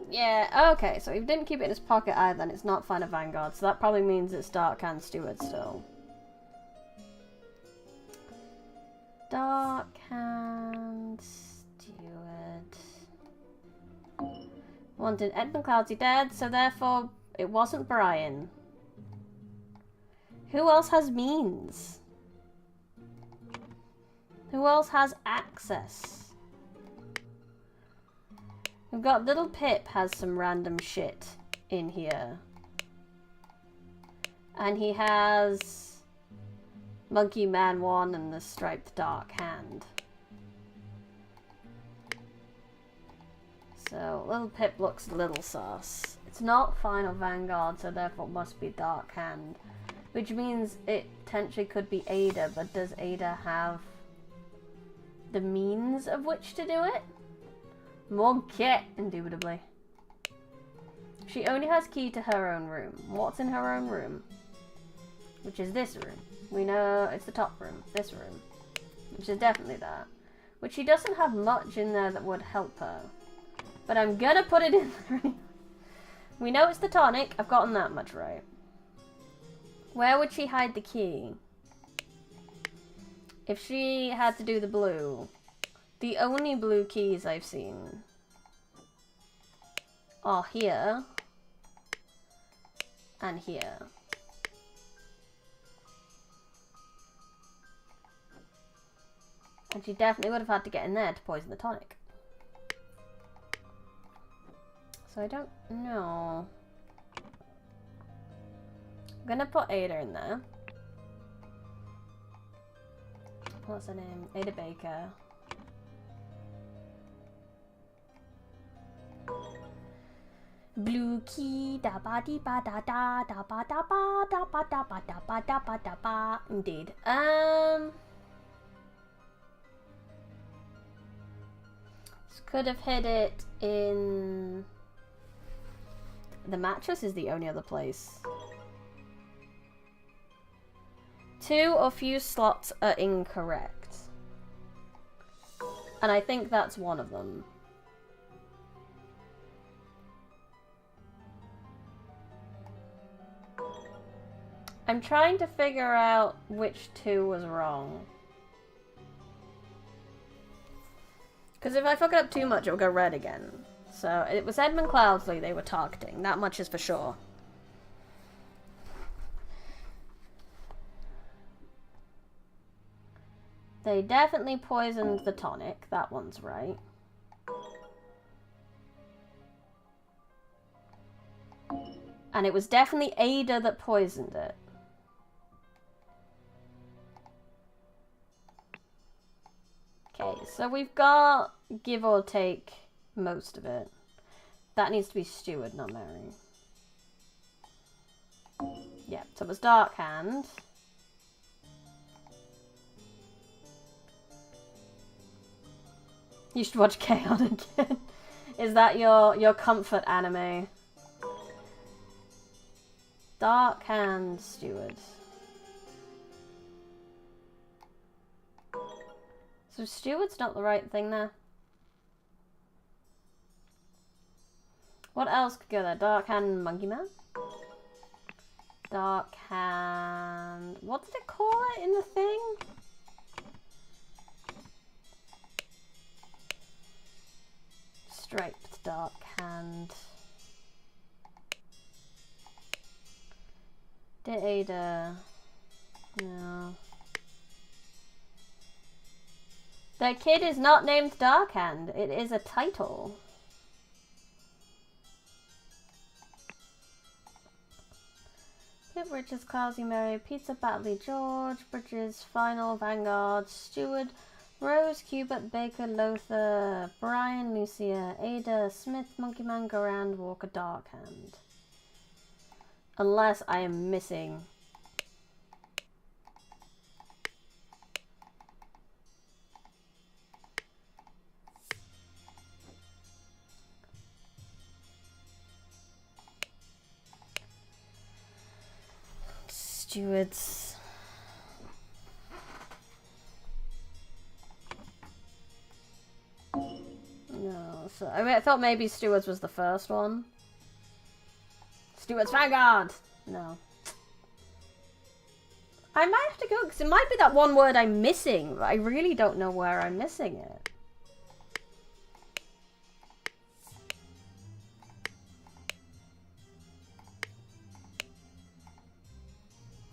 Yeah, okay, so he didn't keep it in his pocket either, then it's not Final Vanguard, so that probably means it's Dark Hand Steward still. Dark Hand Steward. Wanted Edmund Cloudsy dead, so therefore It wasn't Brian. Who else has means? Who else has access? We've got Little Pip has some random shit in here. And he has Monkey Man 1 and the Striped Dark Hand. So, Little Pip looks little sus. It's not Final Vanguard, so therefore it must be Dark Hand. Which means it potentially could be Ada, but does Ada have the means of which to do it? Monkey, indubitably. She only has key to her own room. What's in her own room? Which is this room. We know it's the top room. This room. Which is definitely that. Which she doesn't have much in there that would help her. But I'm gonna put it in there anyway. We know it's the tonic. I've gotten that much right. Where would she hide the key? If she had to do the blue. The only blue keys I've seen are here and here. And she definitely would have had to get in there to poison the tonic. So I don't know. I'm gonna put Ada in there. What's her name? Ada Baker. Blue key, da ba dee ba da da da ba da ba da ba da ba da ba da ba da ba. Indeed. Could have hid it in the mattress. Is the only other place. 2 or few slots are incorrect, and I think that's one of them. I'm trying to figure out which 2 was wrong. Because if I fuck it up too much, it'll go red again. So, it was Edmund Cloudsley they were targeting. That much is for sure. They definitely poisoned the tonic. That one's right. And it was definitely Ada that poisoned it. Okay, so we've got, give or take, most of it. That needs to be Steward, not Mary. Yeah, so it was Dark Hand. You should watch K-On! Again. Is that your comfort anime? Dark Hand, Steward. So Steward's not the right thing there. What else could go there? Dark Hand, Monkey Man? Dark Hand... What did it call it in the thing? Striped Dark Hand. Did Ada... No. The kid is not named Dark Hand. It is a title. Pip, Bridges, Clousy, Mary, Pizza, Batley, George, Bridges, Final, Vanguard, Steward, Rose, Cubert, Baker, Lothar, Brian, Lucia, Ada, Smith, Monkey Man, Garand, Walker, Dark Hand. Unless I am missing... Stewards. No, so I mean, I thought maybe Stewards was the first one. Stewards Vanguard! No. I might have to go, because it might be that one word I'm missing, but I really don't know where I'm missing it.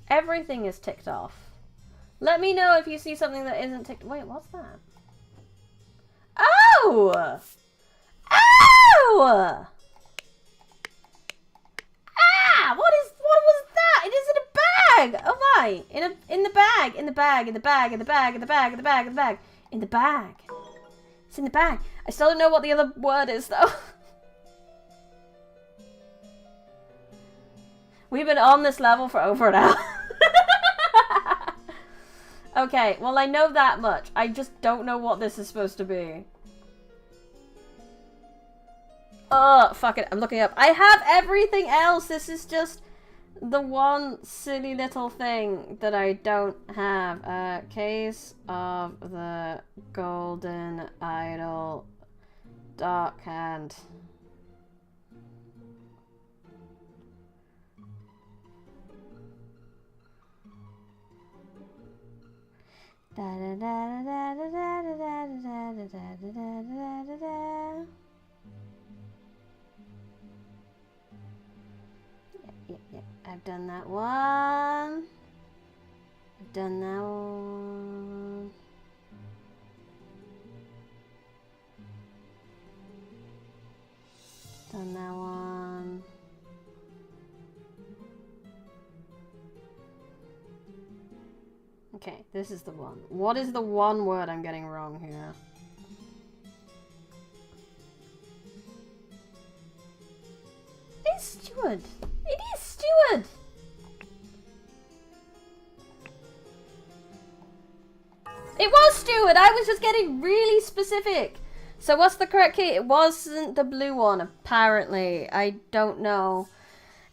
Everything is ticked off. Let me know if you see something that isn't ticked. Wait, what's that? Oh! Oh! Ah! What was that? It is in a bag! Oh my! In the bag! In the bag! In the bag! In the bag! In the bag! In the bag! In the bag! In the bag! It's in the bag. I still don't know what the other word is though. We've been on this level for over an hour. Okay, well I know that much. I just don't know what this is supposed to be. Oh, fuck it. I'm looking up. I have everything else. This is just the one silly little thing that I don't have. Case of the Golden Idol. Dark Hand. Yeah. I've done that one. I've done that one. Done that one. Okay, this is the one. What is the one word I'm getting wrong here? It's steward. It is steward. It was steward. I was just getting really specific. So what's the correct key? It wasn't the blue one, apparently. I don't know.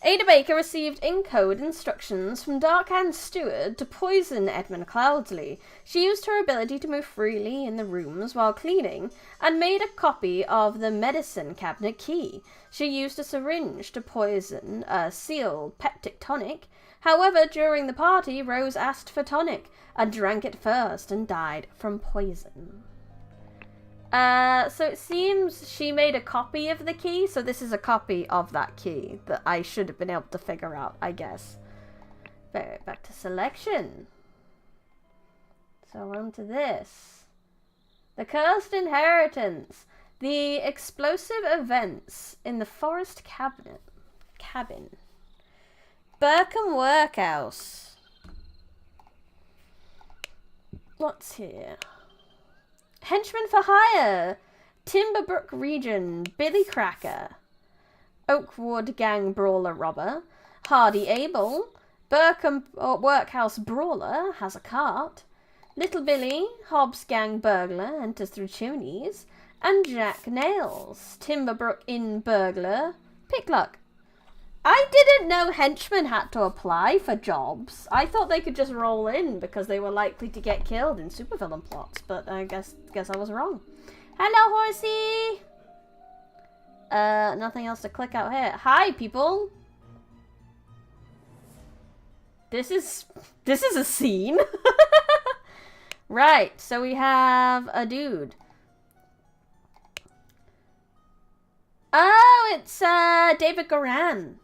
Ada Baker received in-code instructions from Darkhand Steward to poison Edmund Cloudsley. She used her ability to move freely in the rooms while cleaning and made a copy of the medicine cabinet key. She used a syringe to poison a sealed peptic tonic. However, during the party, Rose asked for tonic and drank it first and died from poison. So it seems she made a copy of the key, so this is a copy of that key that I should have been able to figure out, I guess. Back to selection. So on to this. The Cursed Inheritance. The explosive events in the forest cabin. Burkham Workhouse. What's here? Henchman for Hire, Timberbrook Region, Billy Cracker, Oakwood Gang Brawler Robber, Hardy Abel, Burkham Workhouse Brawler has a cart, Little Billy, Hobbs Gang Burglar enters through chimneys, and Jack Nails, Timberbrook Inn Burglar, pick luck. I didn't know henchmen had to apply for jobs. I thought they could just roll in because they were likely to get killed in supervillain plots, but I guess I was wrong. Hello, horsey! Nothing else to click out here. Hi, people! This is a scene. Right, so we have a dude. Oh, it's David Goran.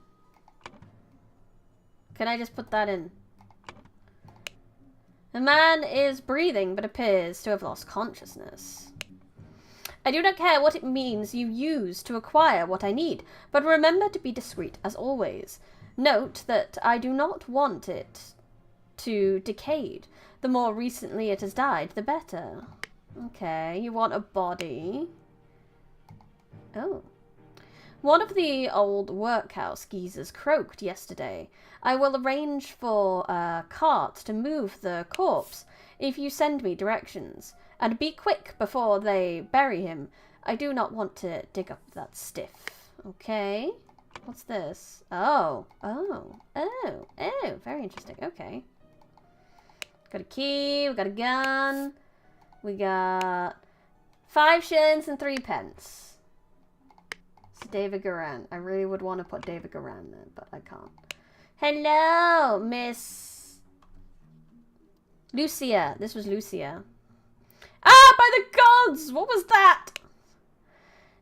Can I just put that in? The man is breathing, but appears to have lost consciousness. I do not care what it means you use to acquire what I need, but remember to be discreet as always. Note that I do not want it to decayed. The more recently it has died, the better. Okay, you want a body. Oh. One of the old workhouse geezers croaked yesterday. I will arrange for a cart to move the corpse if you send me directions. And be quick before they bury him. I do not want to dig up that stiff. Okay. What's this? Oh. Very interesting. Okay. Got a key. We got a gun. We got 5 shillings and 3 pence. David Goran. I really would want to put David Goran there, but I can't. Hello, Miss Lucia. This was Lucia. Ah, by the gods! What was that?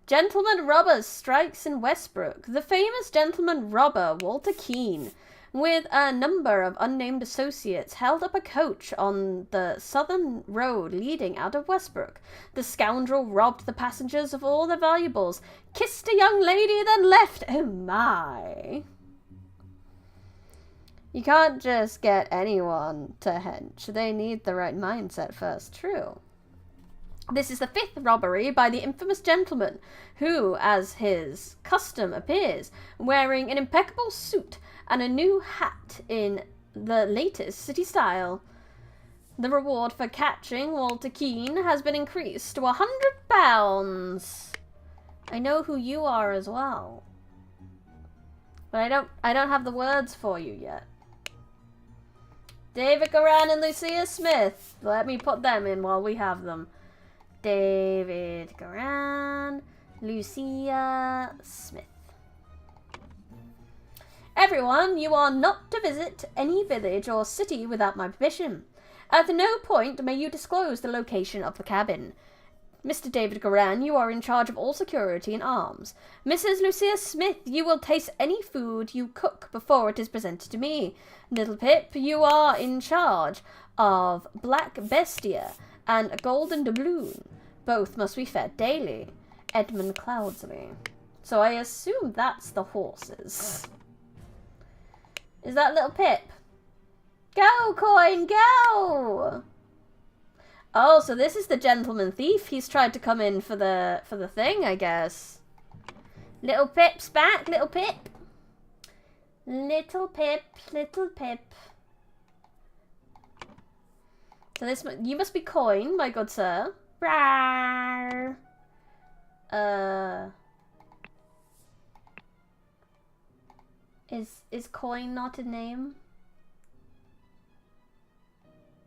Gentleman robber strikes in Westbrook. The famous gentleman robber, Walter Keane, with a number of unnamed associates, held up a coach on the southern road leading out of Westbrook. The scoundrel robbed the passengers of all their valuables, kissed a young lady, then left. Oh my. You can't just get anyone to hench. They need the right mindset first. True. This is the 5th robbery by the infamous gentleman who, as his custom appears, wearing an impeccable suit and a new hat in the latest city style. The reward for catching Walter Keane has been increased to £100. I know who you are as well, but I don't have the words for you yet. David Goran and Lucia Smith. Let me put them in while we have them. David Goran, Lucia Smith. Everyone, you are not to visit any village or city without my permission. At no point may you disclose the location of the cabin. Mr. David Goran, you are in charge of all security and arms. Mrs. Lucia Smith, you will taste any food you cook before it is presented to me. Little Pip, you are in charge of Black Bestia and a Golden Doubloon. Both must be fed daily. Edmund Cloudsley. So I assume that's the horses. Is that Little Pip? Go, Coin, go! Oh, so this is the gentleman thief. He's tried to come in for the thing, I guess. Little Pip's back, Little Pip. Little Pip, Little Pip. So this, you must be Coin, my good sir. Rawr. Is Coin not a name?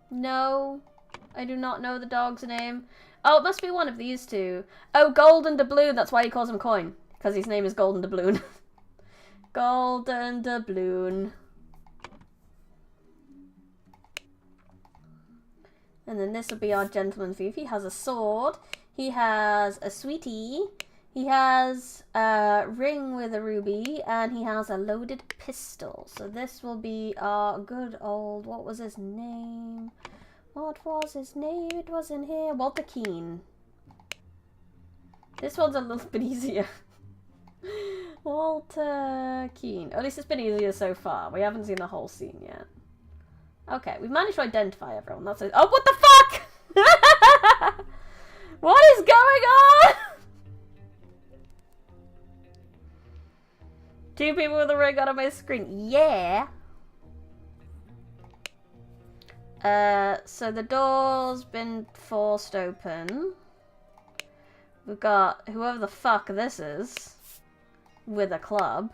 No. I do not know the dog's name. Oh, it must be one of these two. Oh, Golden Doubloon. That's why he calls him Coin. Because his name is Golden Doubloon. Golden Doubloon. And then this will be our gentleman thief. He has a sword. He has a sweetie. He has a ring with a ruby. And he has a loaded pistol. So this will be our good old... What was his name? What was his name? It was in here. Walter Keane. This one's a little bit easier. Walter Keane. At least it's been easier so far. We haven't seen the whole scene yet. Okay, we've managed to identify everyone. That's it. Oh, what the fuck? What is going on? Two people with a ring on my screen. Yeah. So the door's been forced open. We've got whoever the fuck this is with a club.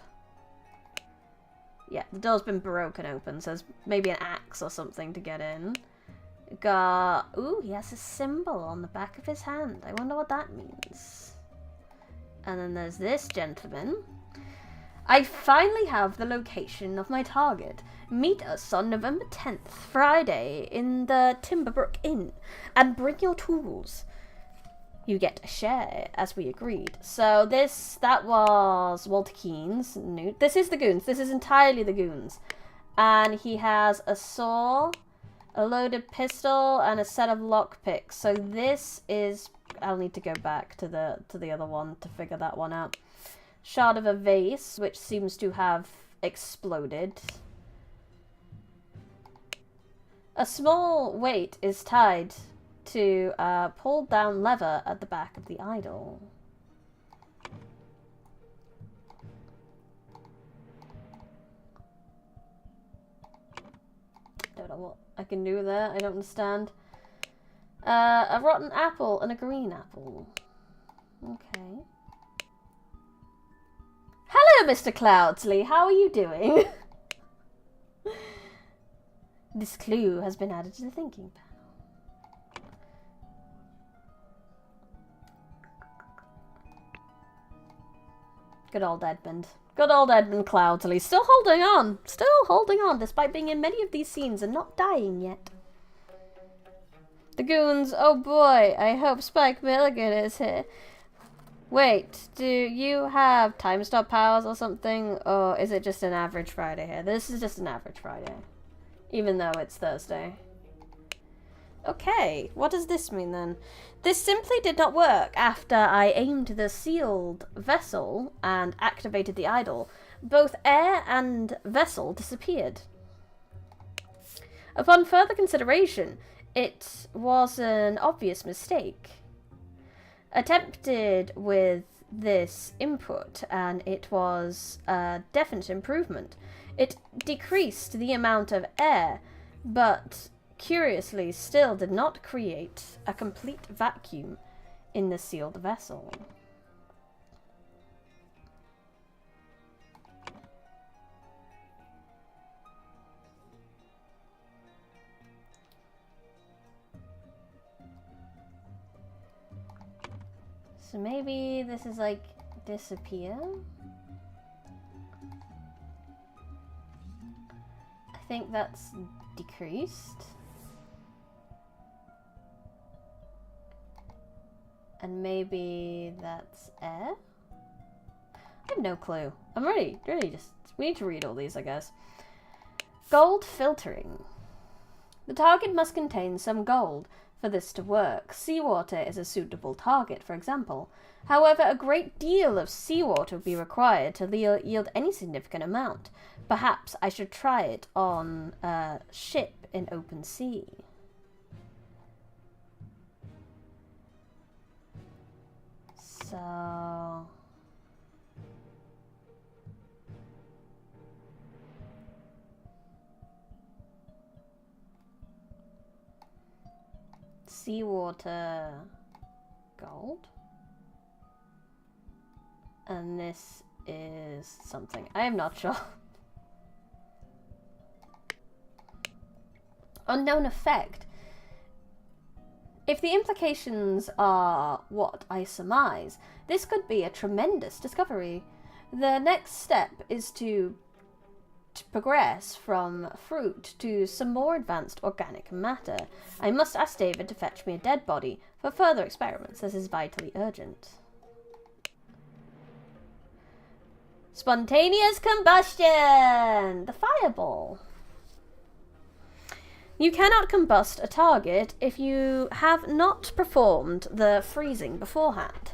Yeah, the door's been broken open, so there's maybe an axe or something to get in. We've got... Ooh, he has a symbol on the back of his hand. I wonder what that means. And then there's this gentleman. I finally have the location of my target. Meet us on November 10th, Friday, in the Timberbrook Inn, and bring your tools. You get a share, as we agreed. So that was Walter Keane's note. This is the goons. This is entirely the goons. And he has a saw, a loaded pistol, and a set of lockpicks. So this is... I'll need to go back to the other one to figure that one out. Shard of a vase, which seems to have exploded. A small weight is tied to a pulled down lever at the back of the idol. Don't know what I can do there. I don't understand. A rotten apple and a green apple. Okay. Hello, Mr. Cloudsley. How are you doing? This clue has been added to the thinking panel. Good old Edmund. Good old Edmund Cloudsley. Still holding on. Still holding on, despite being in many of these scenes and not dying yet. The goons. Oh boy, I hope Spike Milligan is here. Wait, do you have time stop powers or something? Or is it just an average Friday here? This is just an average Friday. Even though it's Thursday. Okay, what does this mean then? This simply did not work after I aimed the sealed vessel and activated the idol. Both air and vessel disappeared. Upon further consideration, it was an obvious mistake. Attempted with this input, and it was a definite improvement. It decreased the amount of air, but curiously still did not create a complete vacuum in the sealed vessel. So maybe this is like disappear? I think that's decreased. And maybe that's air? I have no clue. I'm really just, we need to read all these, I guess. Gold filtering. The target must contain some gold for this to work. Seawater is a suitable target, for example. However, a great deal of seawater would be required to yield any significant amount. Perhaps I should try it on a ship in open sea. So... seawater gold. And this is something. I am not sure. Unknown effect. If the implications are what I surmise, this could be a tremendous discovery. The next step is to progress from fruit to some more advanced organic matter. I must ask David to fetch me a dead body for further experiments. This is vitally urgent. Spontaneous combustion! The fireball. You cannot combust a target if you have not performed the freezing beforehand.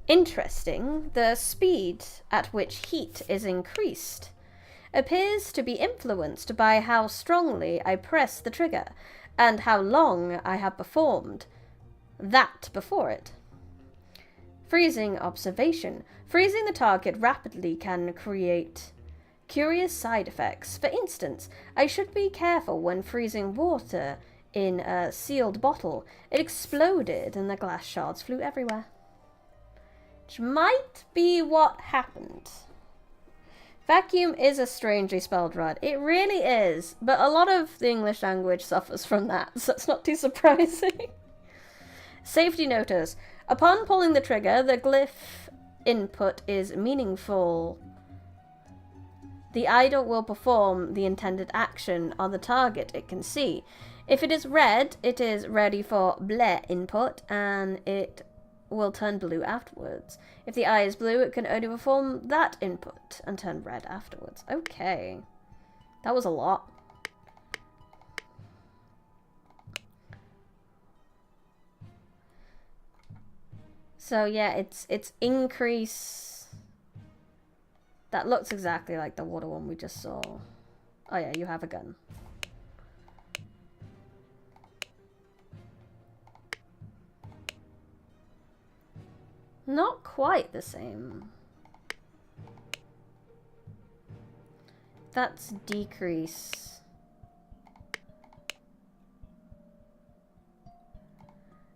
Interesting, the speed at which heat is increased appears to be influenced by how strongly I press the trigger and how long I have performed that before it. Freezing observation. Freezing the target rapidly can create curious side effects. For instance, I should be careful when freezing water in a sealed bottle. It exploded and the glass shards flew everywhere. Which might be what happened. Vacuum is a strangely spelled word. It really is, but a lot of the English language suffers from that, so it's not too surprising. Safety notice. Upon pulling the trigger, the glyph input is meaningful. The idol will perform the intended action on the target it can see. If it is red, it is ready for bleh input, and it will turn blue afterwards. If the eye is blue, it can only perform that input and turn red afterwards. Okay. That was a lot. So yeah, it's increase. That looks exactly like the water one we just saw. Oh yeah, you have a gun. Not quite the same. That's decrease.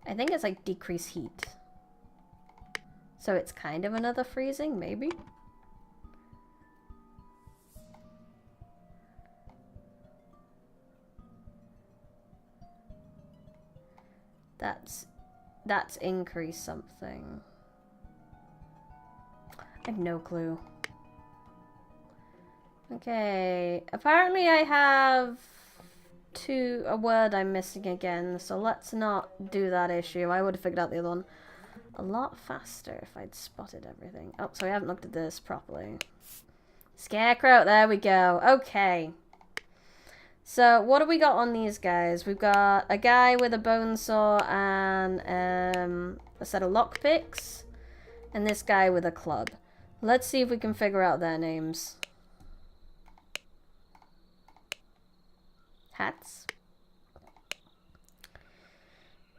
I think it's like decrease heat. So it's kind of another freezing, maybe? That's increase something. I have no clue. Okay, apparently I have a word I'm missing again, so let's not do that issue. I would have figured out the other one. a lot faster if I'd spotted everything. Oh, so I haven't looked at this properly. Scarecrow, there we go. Okay. So, what do we got on these guys? We've got a guy with a bone saw and a set of lockpicks. And this guy with a club. Let's see if we can figure out their names. Hats.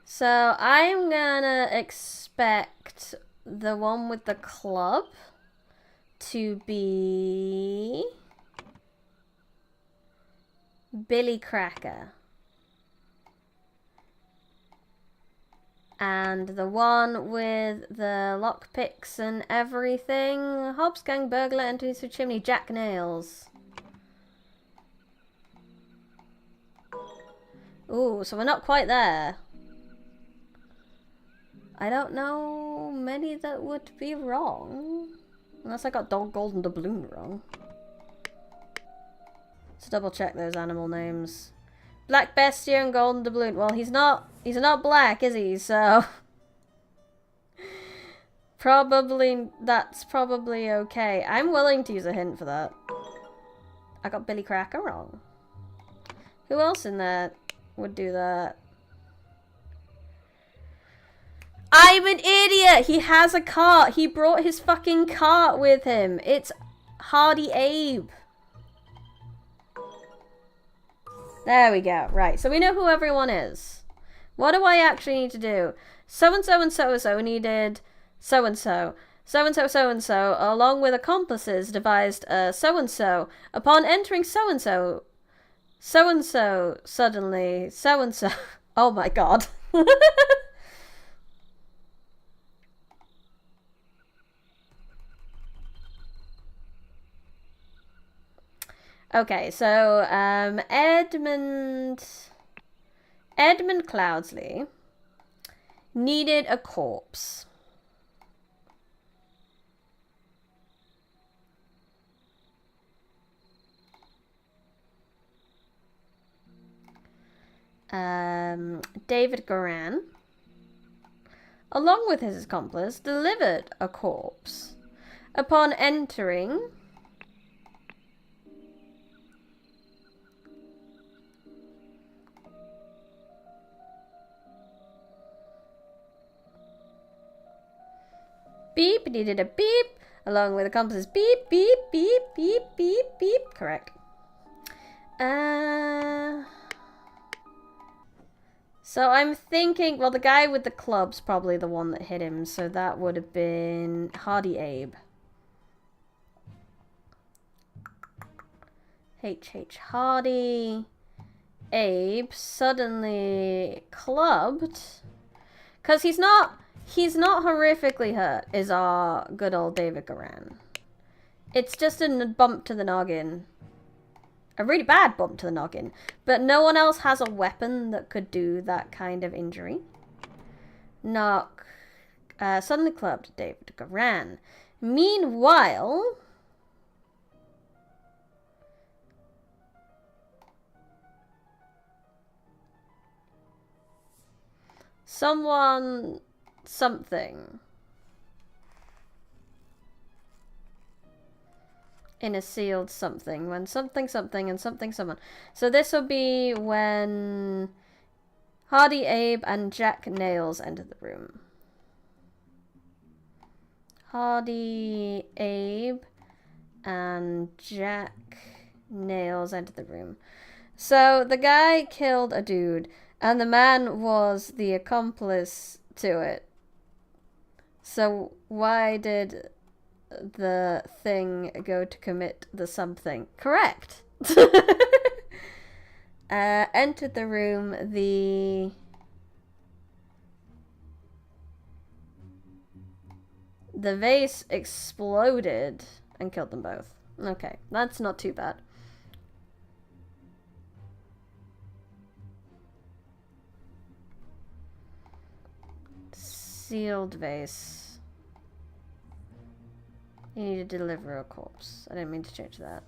So, I'm gonna expect the one with the club to be Billy Cracker. And the one with the lockpicks and everything, Hobbs Gang Burglar enters through chimney, Jack Nails. Ooh, so we're not quite there. I don't know many that would be wrong. Unless I got Dog Golden Doubloon wrong. Let's double check those animal names. Black Bestia and Golden Doubloon. Well, he's not black, is he? So that's probably okay. I'm willing to use a hint for that. I got Billy Cracker wrong. Who else in there would do that? I'm an idiot! He has a cart! He brought his fucking cart with him! It's Hardy Abe. There we go. Right, so we know who everyone is. What do I actually need to do? So-and-so and so-and-so needed so-and-so. So-and-so, so-and-so, along with accomplices, devised so-and-so. Upon entering so-and-so, so-and-so suddenly, so-and-so... Oh my god. Okay, so Edmund Cloudsley needed a corpse. David Goran, along with his accomplice, delivered a corpse. Upon entering, beep, needed a beep, along with accomplices, beep, beep, beep, beep, beep, beep. Correct. So I'm thinking, well, the guy with the club's probably the one that hit him, so that would have been Hardy Abe. H.H. Hardy. Abe suddenly clubbed. Because he's not horrifically hurt, is our good old David Goran. It's just a bump to the noggin. A really bad bump to the noggin. But no one else has a weapon that could do that kind of injury. Knock. Suddenly clubbed David Goran. Meanwhile, something. In a sealed something. When something and something someone. So this will be when Hardy Abe and Jack Nails enter the room. Hardy Abe and Jack Nails enter the room. So the guy killed a dude, and the man was the accomplice to it. So why did the thing go to commit the something? Correct. Entered the room, the vase exploded and killed them both. Okay, that's not too bad. Sealed vase. You need to deliver a corpse. I didn't mean to change that.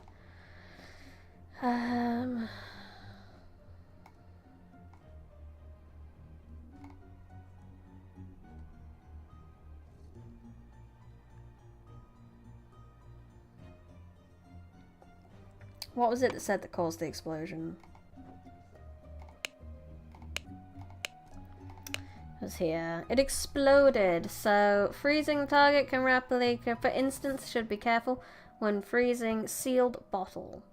What was it that said that caused the explosion? It was here. It exploded. So freezing the target can rapidly, for instance, should be careful when freezing sealed bottle.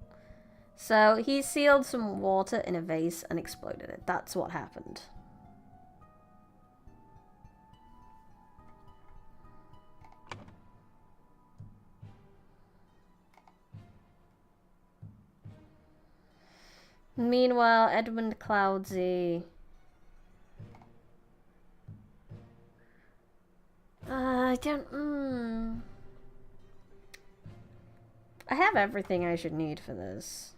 So he sealed some water in a vase and exploded it. That's what happened. Meanwhile, Edmund Cloudsy. I don't. I have everything I should need for this.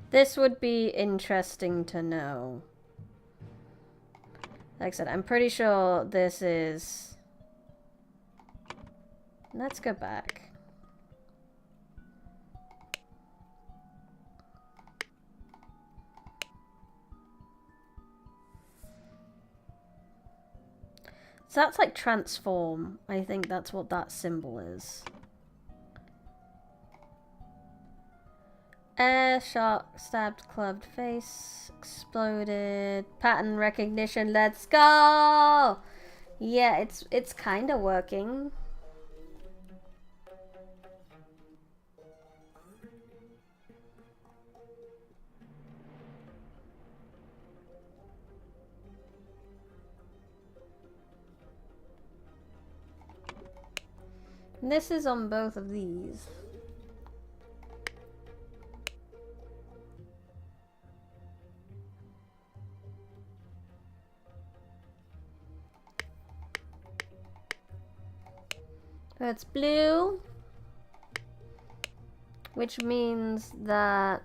This would be interesting to know. Like I said, I'm pretty sure this is... Let's go back. So that's like transform. I think that's what that symbol is. Air shock, stabbed, clubbed face, exploded, pattern recognition. Let's go. Yeah, it's kind of working. And this is on both of these. That's blue, which means that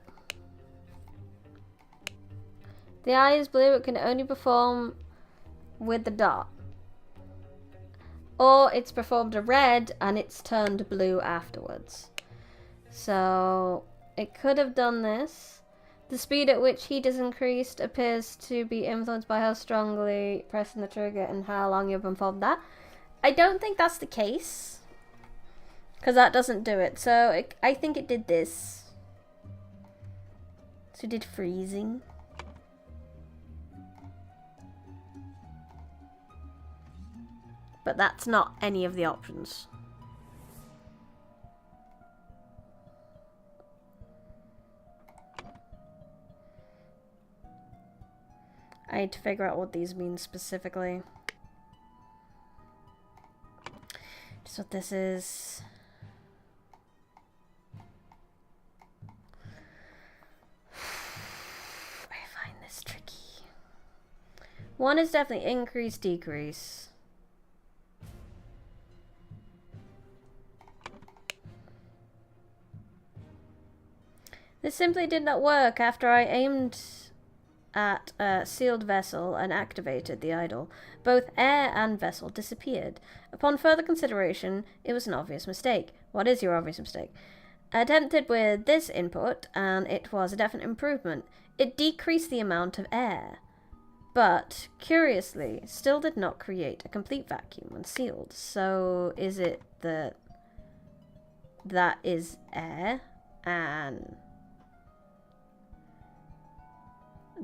the eye is blue. It can only perform with the dot. Or it's performed a red and it's turned blue afterwards. So it could have done this. The speed at which heat is increased appears to be influenced by how strongly pressing the trigger and how long you've performed that. I don't think that's the case, because that doesn't do it. So I think it did this. So it did freezing. But that's not any of the options. I need to figure out what these mean specifically. Just what this is. I find this tricky. One is definitely increase, decrease. This simply did not work. After I aimed at a sealed vessel and activated the idol, both air and vessel disappeared. Upon further consideration, it was an obvious mistake. What is your obvious mistake? I attempted with this input, and it was a definite improvement. It decreased the amount of air, but, curiously, still did not create a complete vacuum when sealed. So, is it that that is air, and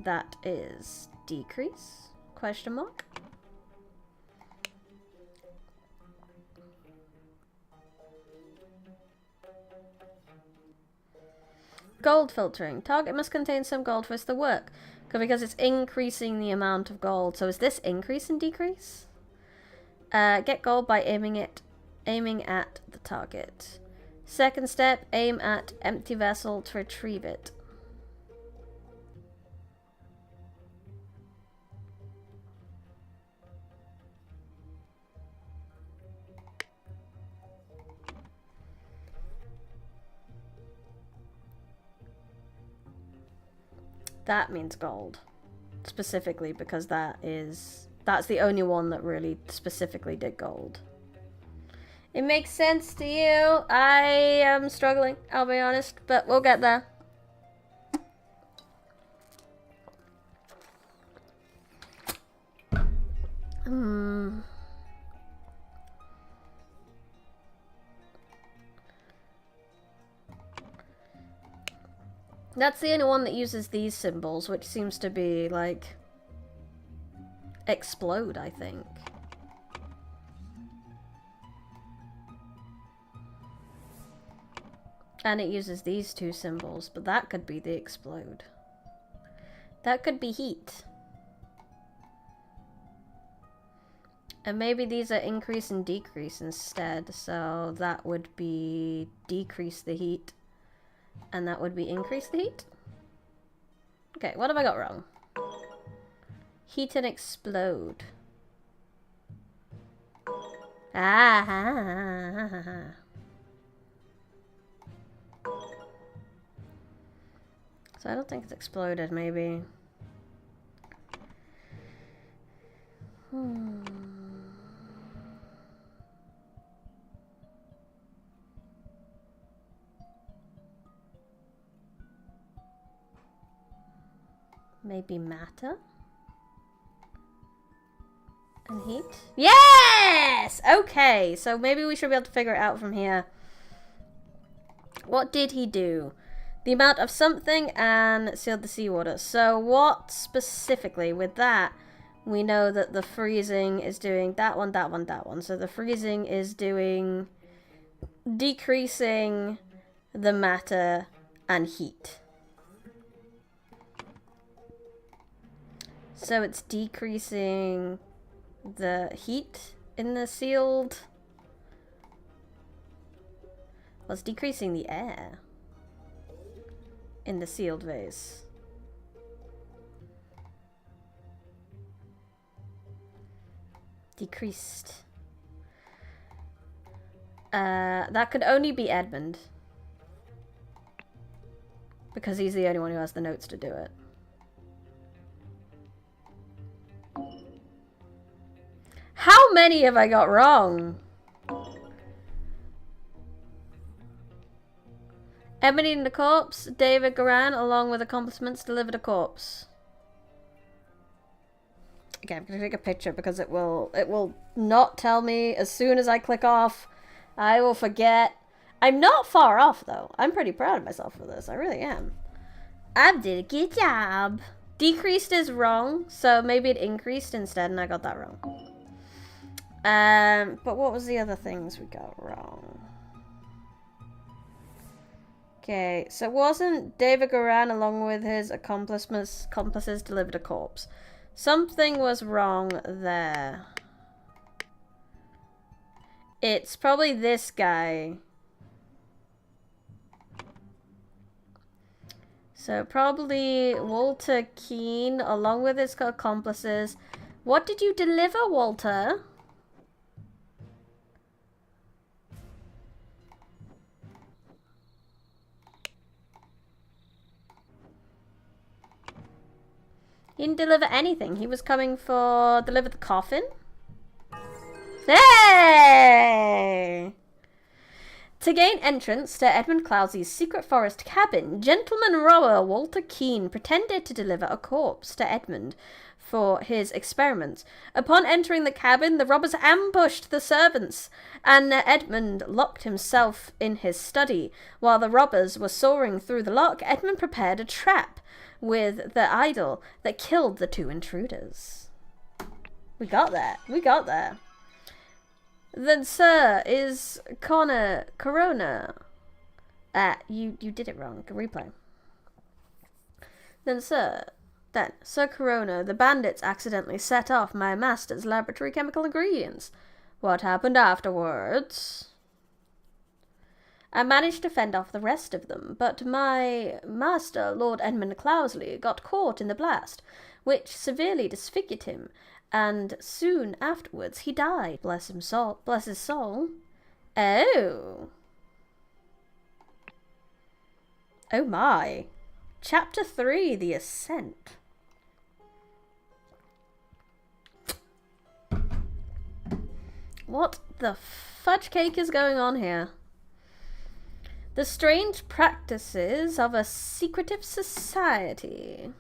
that is decrease? Question mark. Gold filtering. Target must contain some gold for this to work, because it's increasing the amount of gold. So is this increase and decrease? Get gold by aiming at the target. Second step, aim at empty vessel to retrieve it. That means gold, specifically, because that's the only one that really specifically did gold. It makes sense to you. I am struggling, I'll be honest, but we'll get there. That's the only one that uses these symbols, which seems to be, like, explode, I think. And it uses these two symbols, but that could be the explode. That could be heat. And maybe these are increase and decrease instead, so that would be decrease the heat. And that would be increase the heat? Okay, what have I got wrong? Heat and explode. Ah. So I don't think it's exploded, maybe. Maybe matter? And heat? Yes! Okay, so maybe we should be able to figure it out from here. What did he do? The amount of something and sealed the seawater. So what specifically with that? We know that the freezing is doing that one, that one, that one. So the freezing is doing decreasing the matter and heat. So it's decreasing the heat in the sealed. Well, it's decreasing the air in the sealed vase. Decreased. That could only be Edmund. Because he's the only one who has the notes to do it. How many have I got wrong? Ebony and the corpse, David Garan, along with accomplishments, delivered a corpse. Okay, I'm gonna take a picture because it will not tell me as soon as I click off. I will forget. I'm not far off though. I'm pretty proud of myself for this. I really am. I did a good job. Decreased is wrong, so maybe it increased instead, and I got that wrong. But what was the other things we got wrong? Okay, so it wasn't David Garan along with his accomplices delivered a corpse. Something was wrong there. It's probably this guy. So probably Walter Keane along with his accomplices. What did you deliver, Walter? He didn't deliver anything. He was coming for deliver the coffin. Hey! To gain entrance to Edmund Clousey's secret forest cabin, gentleman robber Walter Keane pretended to deliver a corpse to Edmund for his experiments. Upon entering the cabin, the robbers ambushed the servants, and Edmund locked himself in his study. While the robbers were soaring through the lock, Edmund prepared a trap with the idol that killed the two intruders. We got that. We got that. Then, sir, is Connor Corona. You did it wrong. Replay. Then, Sir Corona, the bandits accidentally set off my master's laboratory chemical ingredients. What happened afterwards? I managed to fend off the rest of them, but my master, Lord Edmund Cloudesley, got caught in the blast, which severely disfigured him, and soon afterwards he died. Bless his soul. Oh. Oh my. Chapter 3, The Ascent. What the fudge cake is going on here? The strange practices of a secretive society.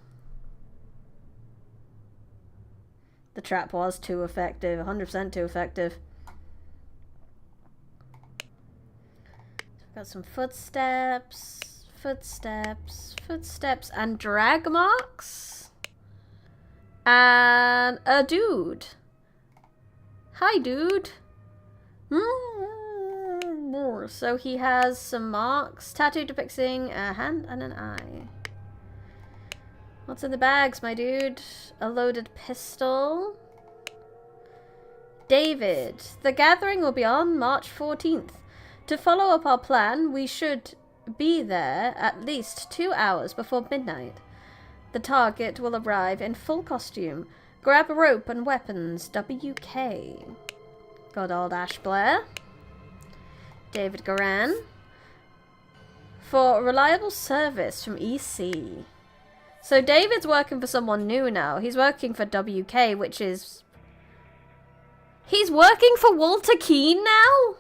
The trap was too effective, 100% too effective. We've got some footsteps. footsteps, and drag marks. And a dude. Hi, dude. So he has some marks, tattoo depicting a hand and an eye. What's in the bags, my dude? A loaded pistol. David, the gathering will be on March 14th. To follow up our plan, we should be there at least 2 hours before midnight. The target will arrive in full costume. Grab a rope and weapons. WK. Good old Ash Blair. David Garan. For reliable service from EC. So David's working for someone new now. He's working for WK, which is... He's working for Walter Keane now?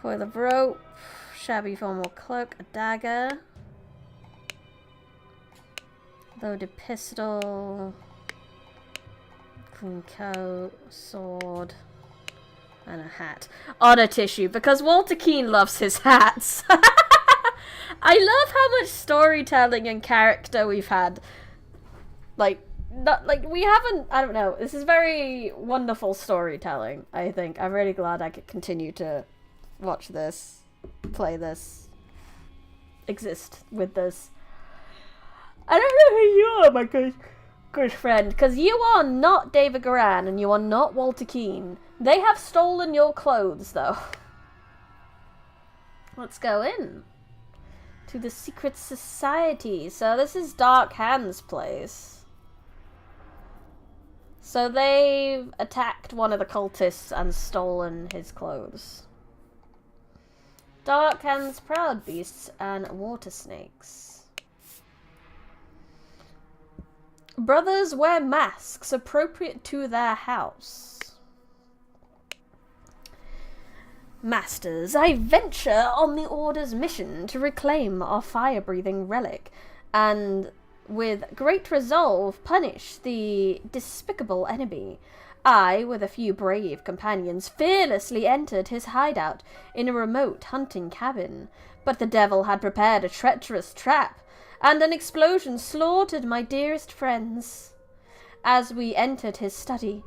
Coil of rope. Shabby formal cloak. A dagger. Loaded pistol. Clean coat. Sword. And a hat. On a tissue, because Walter Keane loves his hats. I love how much storytelling and character we've had. Like, not like we haven't. I don't know. This is very wonderful storytelling. I think I'm really glad I could continue to watch this, play this, exist with this. I don't know who you are, my good friend, because you are not David Garan and you are not Walter Keane. They have stolen your clothes, though. Let's go in to the secret society. So this is Dark Hand's place. So they've attacked one of the cultists and stolen his clothes. Dark Hand's proud beasts and water snakes. Brothers wear masks appropriate to their house. Masters, I venture on the Order's mission to reclaim our fire-breathing relic, and with great resolve punish the despicable enemy. I, with a few brave companions, fearlessly entered his hideout in a remote hunting cabin, but the devil had prepared a treacherous trap, and an explosion slaughtered my dearest friends. As we entered his study,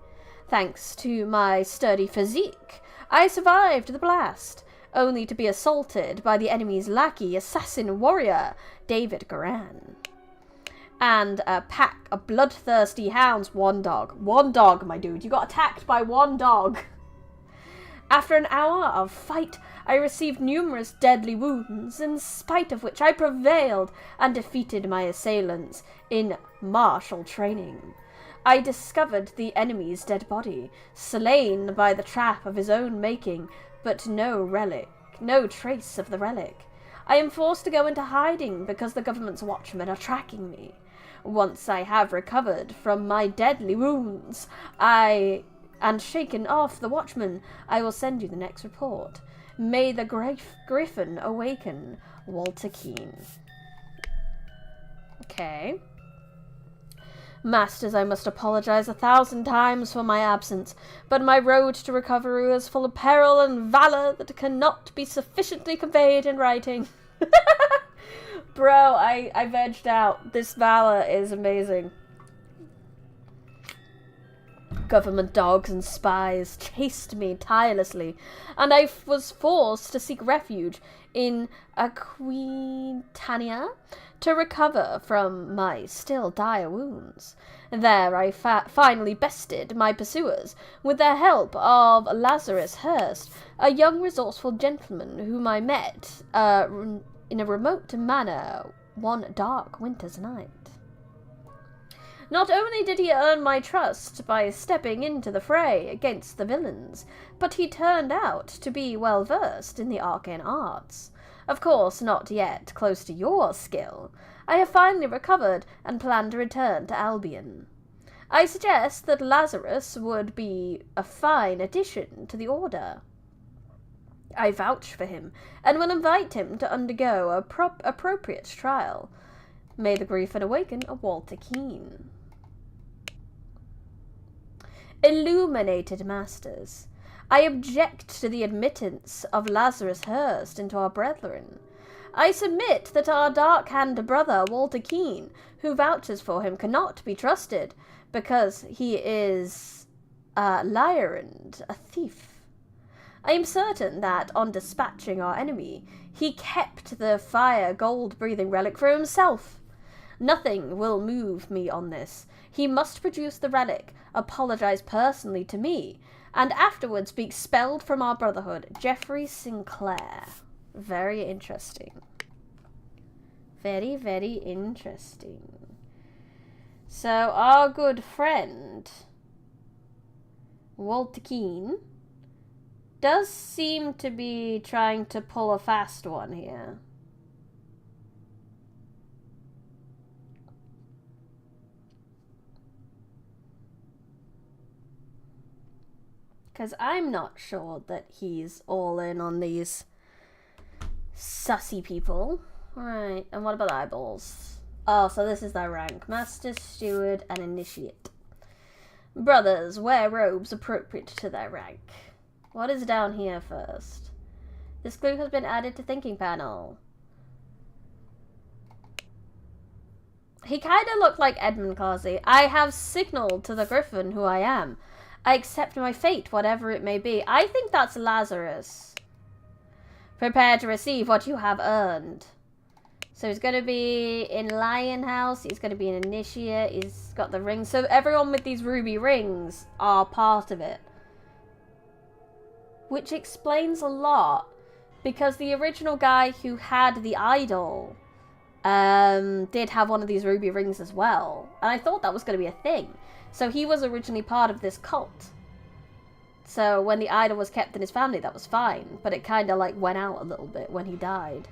thanks to my sturdy physique, I survived the blast, only to be assaulted by the enemy's lackey, assassin warrior, David Garan. And a pack of bloodthirsty hounds. One dog, my dude. You got attacked by one dog. After an hour of fight, I received numerous deadly wounds, in spite of which I prevailed and defeated my assailants in martial training. I discovered the enemy's dead body, slain by the trap of his own making, but no trace of the relic. I am forced to go into hiding because the government's watchmen are tracking me. Once I have recovered from my deadly wounds, and shaken off the watchman, I will send you the next report. May the Griffin awaken, Walter Keane. Okay. Masters, I must apologize 1,000 times for my absence, but my road to recovery was full of peril and valor that cannot be sufficiently conveyed in writing. Bro, I vegged out. This valor is amazing. Government dogs and spies chased me tirelessly, and I was forced to seek refuge in Aquitania to recover from my still dire wounds. There I finally bested my pursuers with the help of Lazarus Hurst, a young resourceful gentleman whom I met in a remote manor one dark winter's night. Not only did he earn my trust by stepping into the fray against the villains, but he turned out to be well versed in the arcane arts. Of course, not yet close to your skill. I have finally recovered and plan to return to Albion. I suggest that Lazarus would be a fine addition to the Order. I vouch for him, and will invite him to undergo a appropriate trial. May the Griffin awaken a Walter Keane. Illuminated Masters, I object to the admittance of Lazarus Hurst into our brethren. I submit that our dark-handed brother, Walter Keene, who vouches for him, cannot be trusted, because he is a liar and a thief. I am certain that, on dispatching our enemy, he kept the fire gold-breathing relic for himself. Nothing will move me on this. He must produce the relic, apologize personally to me, and afterwards be expelled from our brotherhood. Jeffrey Sinclair. Very interesting. Very, very interesting. So, our good friend, Walter Keene, does seem to be trying to pull a fast one here. Because I'm not sure that he's all in on these sussy people. Right, and what about the eyeballs? Oh, so this is their rank. Master, Steward, and Initiate. Brothers wear robes appropriate to their rank. What is down here first? This clue has been added to thinking panel. He kind of looked like Edmund Carsey. I have signaled to the Griffin who I am. I accept my fate, whatever it may be. I think that's Lazarus. Prepare to receive what you have earned. So he's going to be in Lion House. He's going to be an Initiate. He's got the rings. So everyone with these ruby rings are part of it. Which explains a lot. Because the original guy who had the idol did have one of these ruby rings as well. And I thought that was going to be a thing. So he was originally part of this cult. So when the idol was kept in his family, that was fine. But it kind of like went out a little bit when he died.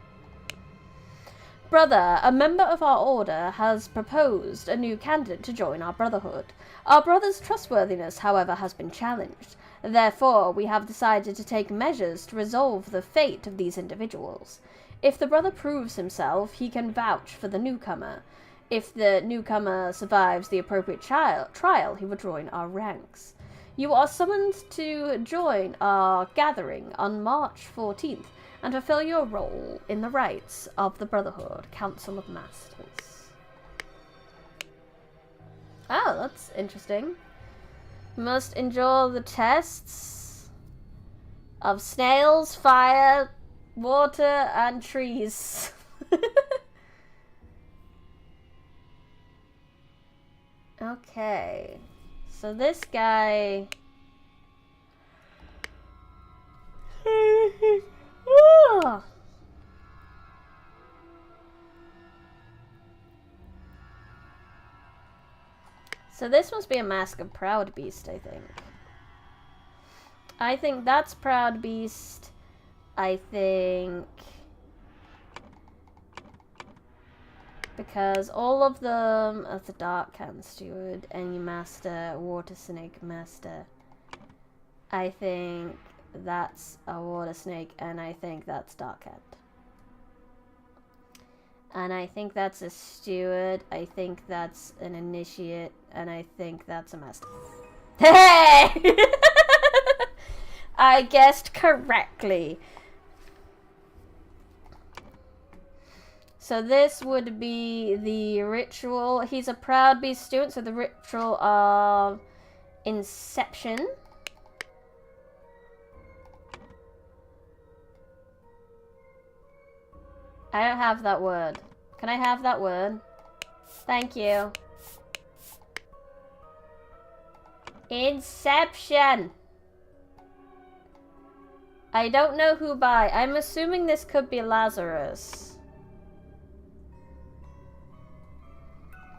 Brother, a member of our order has proposed a new candidate to join our brotherhood. Our brother's trustworthiness, however, has been challenged. Therefore, we have decided to take measures to resolve the fate of these individuals. If the brother proves himself, he can vouch for the newcomer. If the newcomer survives the appropriate trial, he will join our ranks. You are summoned to join our gathering on March 14th and fulfill your role in the rites of the Brotherhood Council of Masters. Oh, that's interesting. You must endure the tests of snails, fire, water, and trees. Okay, so this guy... So this must be a mask of Proud Beast, I think. I think that's Proud Beast. I think... Because all of them are the Dark Hand Steward, Any Master, Water Snake Master. I think that's a Water Snake, and I think that's Dark Hand. And I think that's a Steward, I think that's an Initiate, and I think that's a Master. Hey! I guessed correctly. So this would be the ritual. He's a Proud Beast student, so the ritual of Inception. I don't have that word. Can I have that word? Thank you. Inception. I don't know who by. I'm assuming this could be Lazarus.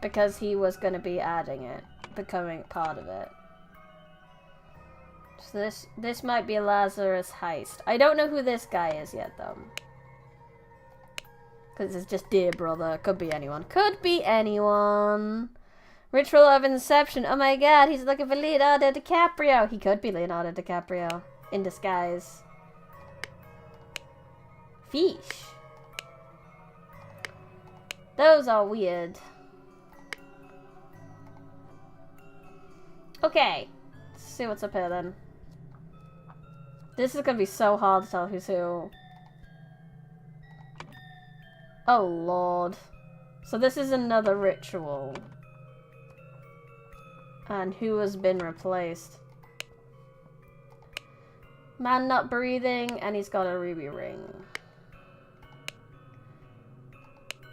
Because he was going to be adding it, becoming part of it. So this might be a Lazarus heist. I don't know who this guy is yet, though. Because it's just dear brother. Could be anyone. Could be anyone. Ritual of Inception. Oh my god, he's looking for Leonardo DiCaprio. He could be Leonardo DiCaprio. In disguise. Fish. Those are weird. Okay, let's see what's up here then. This is gonna be so hard to tell who's who. Oh lord. So this is another ritual. And who has been replaced? Man not breathing, and he's got a ruby ring.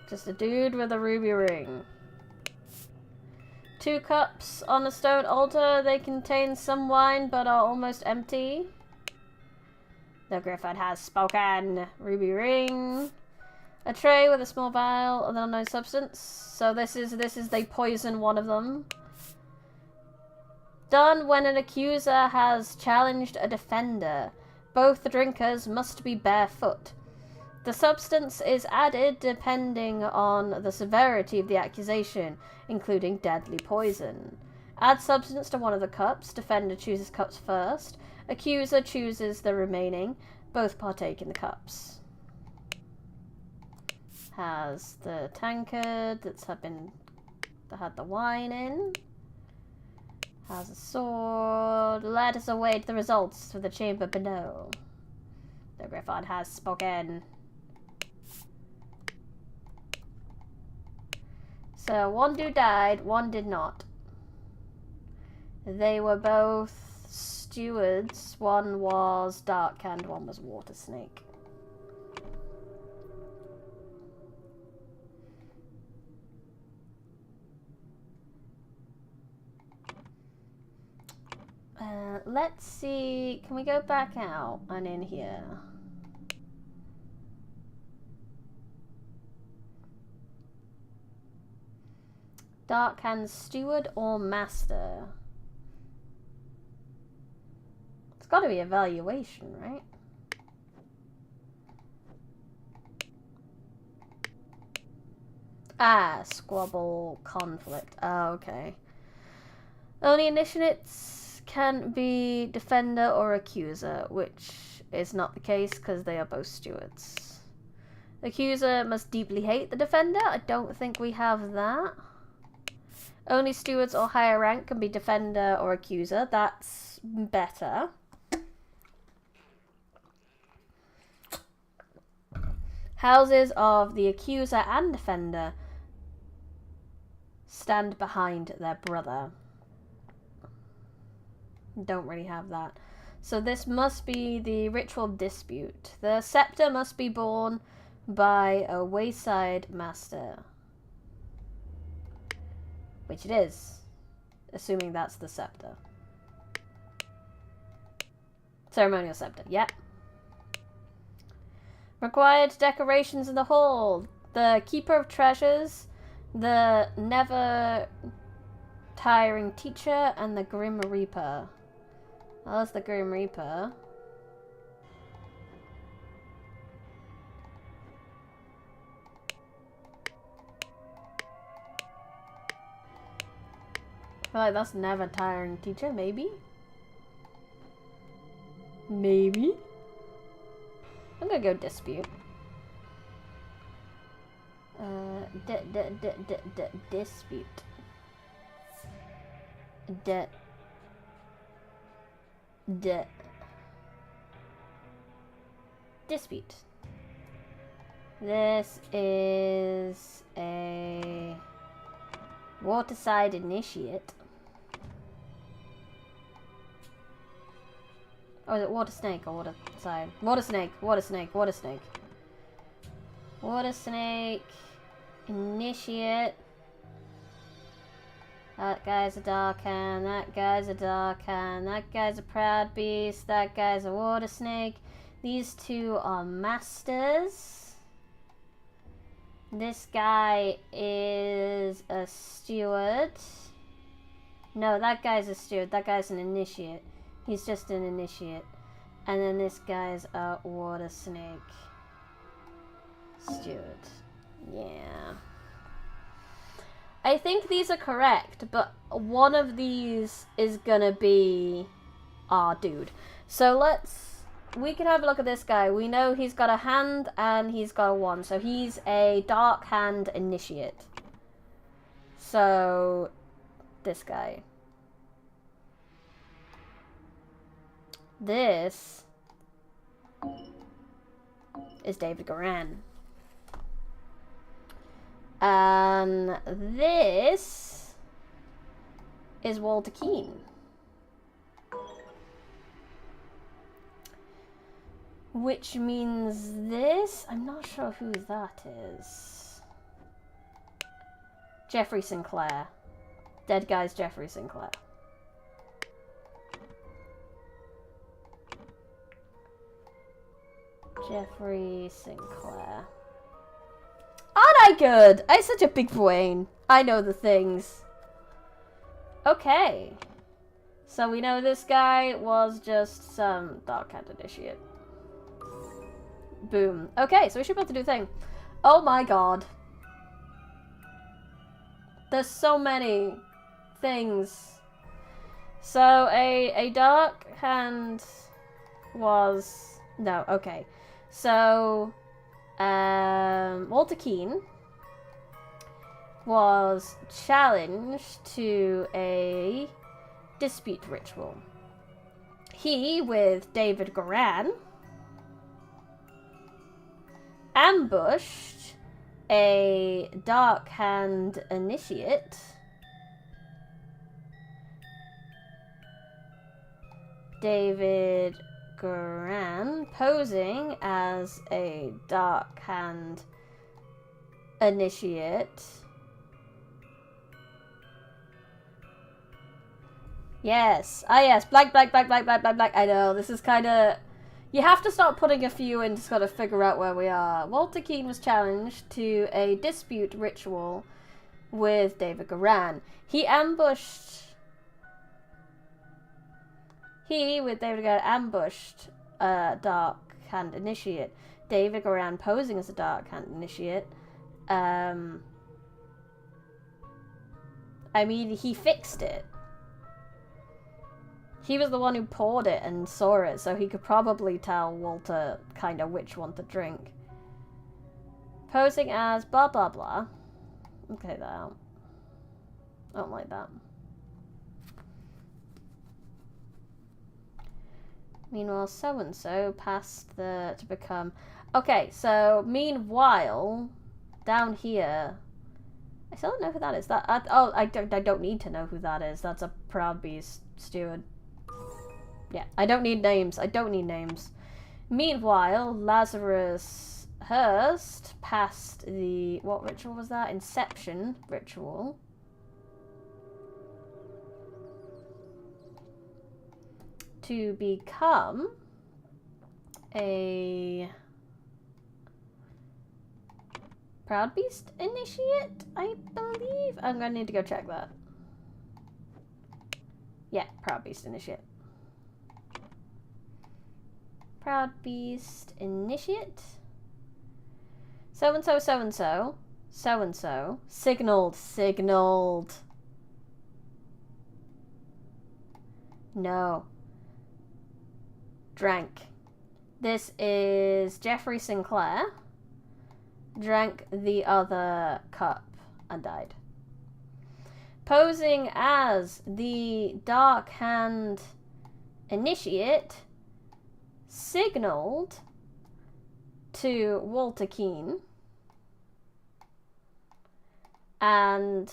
Just a dude with a ruby ring. 2 cups on a stone altar. They contain some wine, but are almost empty. The Griffin has spoken. Ruby ring. A tray with a small vial of an unknown substance. So this is they poison one of them. Done when an accuser has challenged a defender. Both the drinkers must be barefoot. The substance is added depending on the severity of the accusation, including deadly poison. Add substance to one of the cups. Defender chooses cups first. Accuser chooses the remaining. Both partake in the cups. Has the tankard that had the wine in. Has a sword. Let us await the results for the chamber below. The Griffin has spoken. So, one dude died, one did not. They were both stewards. One was dark and one was water snake. Let's see. Can we go back out and in here? Dark Hand Steward or Master? It's got to be evaluation, right? Ah, squabble, conflict. Oh, okay. Only initiates can be defender or accuser, which is not the case because they are both stewards. Accuser must deeply hate the defender. I don't think we have that. Only stewards or higher rank can be defender or accuser. That's better. Houses of the accuser and defender stand behind their brother. Don't really have that. So this must be the ritual dispute. The scepter must be borne by a wayside master. Which it is. Assuming that's the scepter. Ceremonial scepter, yep. Required decorations in the hall. The Keeper of Treasures, the Never Tiring Teacher, and the Grim Reaper. Oh, that's the Grim Reaper. I feel like that's Never Tiring Teacher, maybe? Maybe? I'm gonna go dispute. Dispute. Dispute. This is a waterside initiate. Oh, is it water snake or water side? Water snake, water snake, water snake. Water snake. Initiate. That guy's a dark hand, that guy's a dark hand, that guy's a proud beast, that guy's a water snake. These two are masters. This guy is a steward. No, that guy's a steward, that guy's an initiate. He's just an initiate. And then this guy's a water snake. Steward. Yeah. I think these are correct, but one of these is gonna be our dude. So we can have a look at this guy. We know he's got a hand and he's got a wand. So he's a dark hand initiate. So this guy. This is David Goran. And this is Walter Keane. Which means this... I'm not sure who that is. Jeffrey Sinclair. Dead guy's Jeffrey Sinclair. Jeffrey Sinclair. Aren't I good? I'm such a big brain. I know the things. Okay. So we know this guy was just some dark-handed initiate. Boom. Okay, so we should be able to do a thing. Oh my god. There's so many things. So a dark hand was... No, okay. So, Walter Keane was challenged to a dispute ritual. He, with David Goran, ambushed a dark hand initiate David Goran, posing as a dark hand initiate. Yes. Ah, yes. Blank, blank, blank, blank, blank, blank, blank. I know, this is kind of... You have to start putting a few in to sort of figure out where we are. Walter Keane was challenged to a dispute ritual with David Goran. He ambushed... He, with David Goran, ambushed a Dark Hand Initiate. David Goran posing as a Dark Hand Initiate. I mean, he fixed it. He was the one who poured it and saw it, so he could probably tell Walter kind of which one to drink. Posing as blah blah blah. Okay, that out. I don't like that. Meanwhile, so-and-so passed to become... Okay, so meanwhile, down here... I still don't know who that is. I don't need to know who that is. That's a Proud Beast steward. Yeah, I don't need names. I don't need names. Meanwhile, Lazarus Hurst passed the... What ritual was that? Inception ritual. To become a Proud Beast initiate, I believe. I'm gonna need to go check that. Yeah, Proud Beast initiate. Proud Beast initiate. So-and-so, so-and-so, so-and-so. Signaled. No. Drank. This is Jeffrey Sinclair. Drank the other cup and died. Posing as the Dark Hand Initiate, signaled to Walter Keane and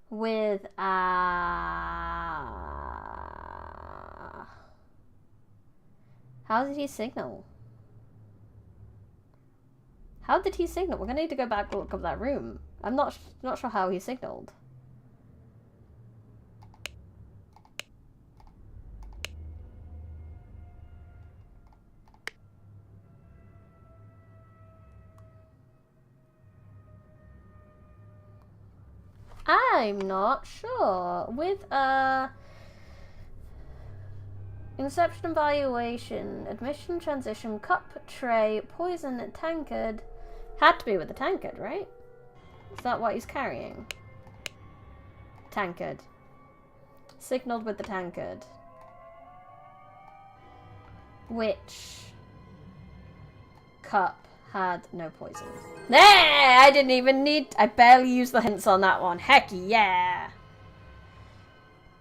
with how did he signal? How did he signal? We're gonna need to go back and look up that room. I'm not sure how he signaled. I'm not sure. With Inception, Evaluation, Admission, Transition, Cup, Tray, Poison, Tankard. Had to be with the tankard, right? Is that what he's carrying? Tankard. Signaled with the tankard. Which cup had no poison? Nah, I didn't even need... I barely used the hints on that one. Heck yeah!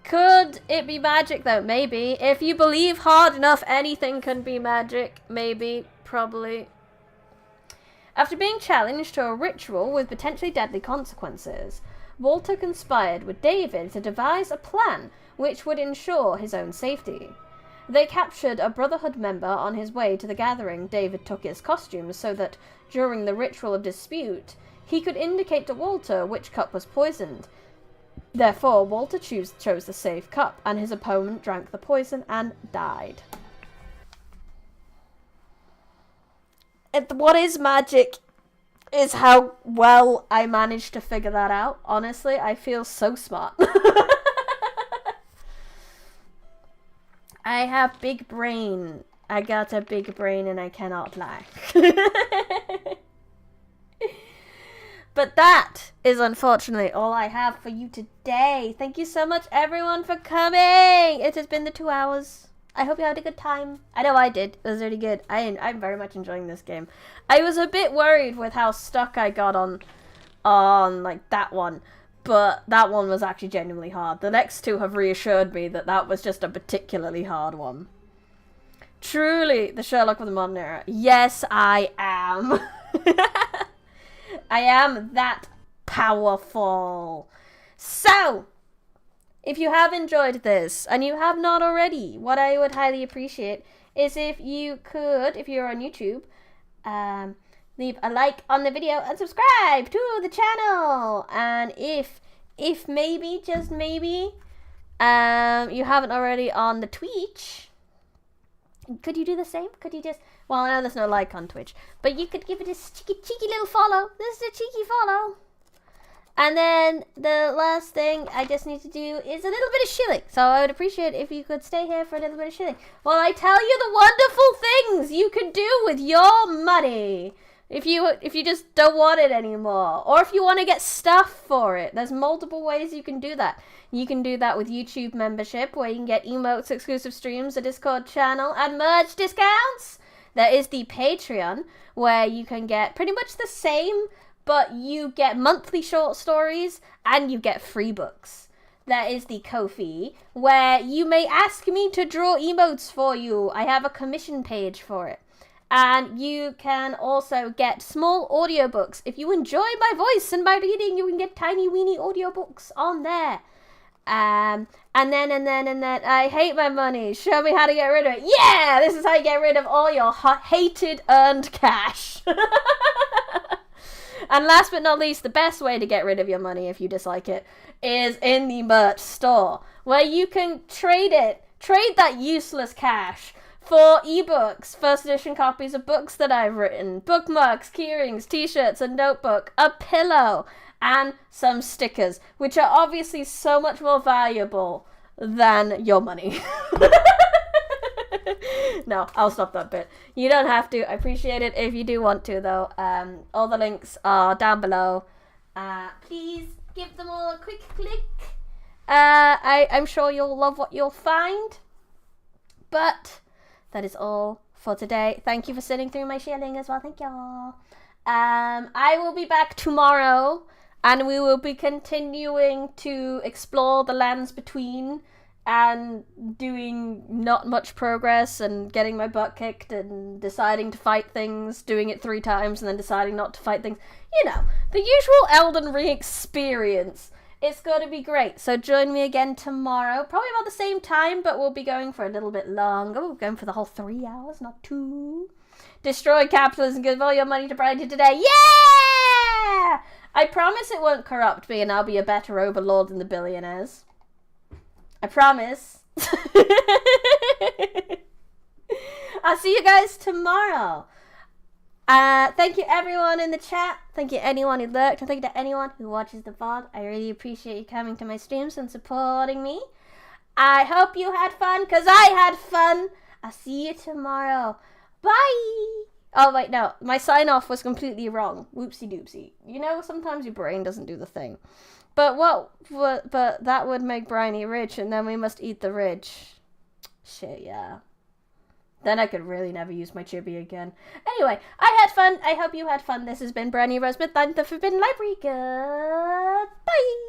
Could it be magic, though? Maybe. If you believe hard enough, anything can be magic. Maybe. Probably. After being challenged to a ritual with potentially deadly consequences, Walter conspired with David to devise a plan which would ensure his own safety. They captured a Brotherhood member on his way to the gathering. David took his costumes so that, during the ritual of dispute, he could indicate to Walter which cup was poisoned. Therefore, Walter chose the safe cup, and his opponent drank the poison and died. What is magic is how well I managed to figure that out. Honestly, I feel so smart. I have big brain. I got a big brain and I cannot lie. But that is unfortunately all I have for you today. Thank you so much, everyone, for coming. It has been the 2 hours. I hope you had a good time. I know I did. It was really good. I'm very much enjoying this game. I was a bit worried with how stuck I got on like that one. But that one was actually genuinely hard. The next two have reassured me that that was just a particularly hard one. Truly, the Sherlock of the modern era. Yes, I am. I am that powerful. So, if you have enjoyed this, and you have not already, what I would highly appreciate is if you could, if you're on YouTube, leave a like on the video and subscribe to the channel. And if maybe, just maybe, you haven't already on the Twitch, could you do the same? Could you just, well, I know there's no like on Twitch, but you could give it a cheeky little follow. This is a cheeky follow. And then the last thing I just need to do is a little bit of shilling. So I would appreciate if you could stay here for a little bit of shilling while I tell you the wonderful things you can do with your money. If you just don't want it anymore, or if you want to get stuff for it, there's multiple ways you can do that. You can do that with YouTube membership, where you can get emotes, exclusive streams, a Discord channel, and merch discounts. There is the Patreon, where you can get pretty much the same, but you get monthly short stories, and you get free books. There is the Kofi, where you may ask me to draw emotes for you. I have a commission page for it. And you can also get small audiobooks. If you enjoy my voice and my reading, you can get tiny weeny audiobooks on there. And then, I hate my money. Show me how to get rid of it. Yeah, this is how you get rid of all your hated earned cash. And last but not least, the best way to get rid of your money if you dislike it is in the merch store, where you can trade that useless cash for ebooks, first edition copies of books that I've written, bookmarks, keyrings, t-shirts, a notebook, a pillow, and some stickers, which are obviously so much more valuable than your money. No, I'll stop that bit. You don't have to. I appreciate it if you do want to, though. All the links are down below. Please give them all a quick click. I'm sure you'll love what you'll find. But that is all for today. Thank you for sitting through my shilling as well. Thank y'all. I will be back tomorrow, and we will be continuing to explore the lands between and doing not much progress and getting my butt kicked and deciding to fight things, doing it 3 times and then deciding not to fight things. You know, the usual Elden Ring experience. It's going to be great. So join me again tomorrow, probably about the same time, but we'll be going for a little bit longer. We're going for the whole 3 hours, not 2. Destroy capitalism, give all your money to Brighton today. Yeah! I promise it won't corrupt me and I'll be a better overlord than the billionaires. I promise. I'll see you guys tomorrow. Thank you everyone in the chat. Thank you anyone who lurked. And thank you to anyone who watches the VOD. I really appreciate you coming to my streams and supporting me. I hope you had fun, because I had fun. I'll see you tomorrow. Bye. Oh, wait, no. My sign-off was completely wrong. Whoopsie doopsie. You know, sometimes your brain doesn't do the thing. But but that would make Bryony rich, and then we must eat the rich. Shit, yeah. Then I could really never use my chibi again. Anyway, I had fun. I hope you had fun. This has been Bryony Rosebud. I'm the Forbidden Library. Goodbye.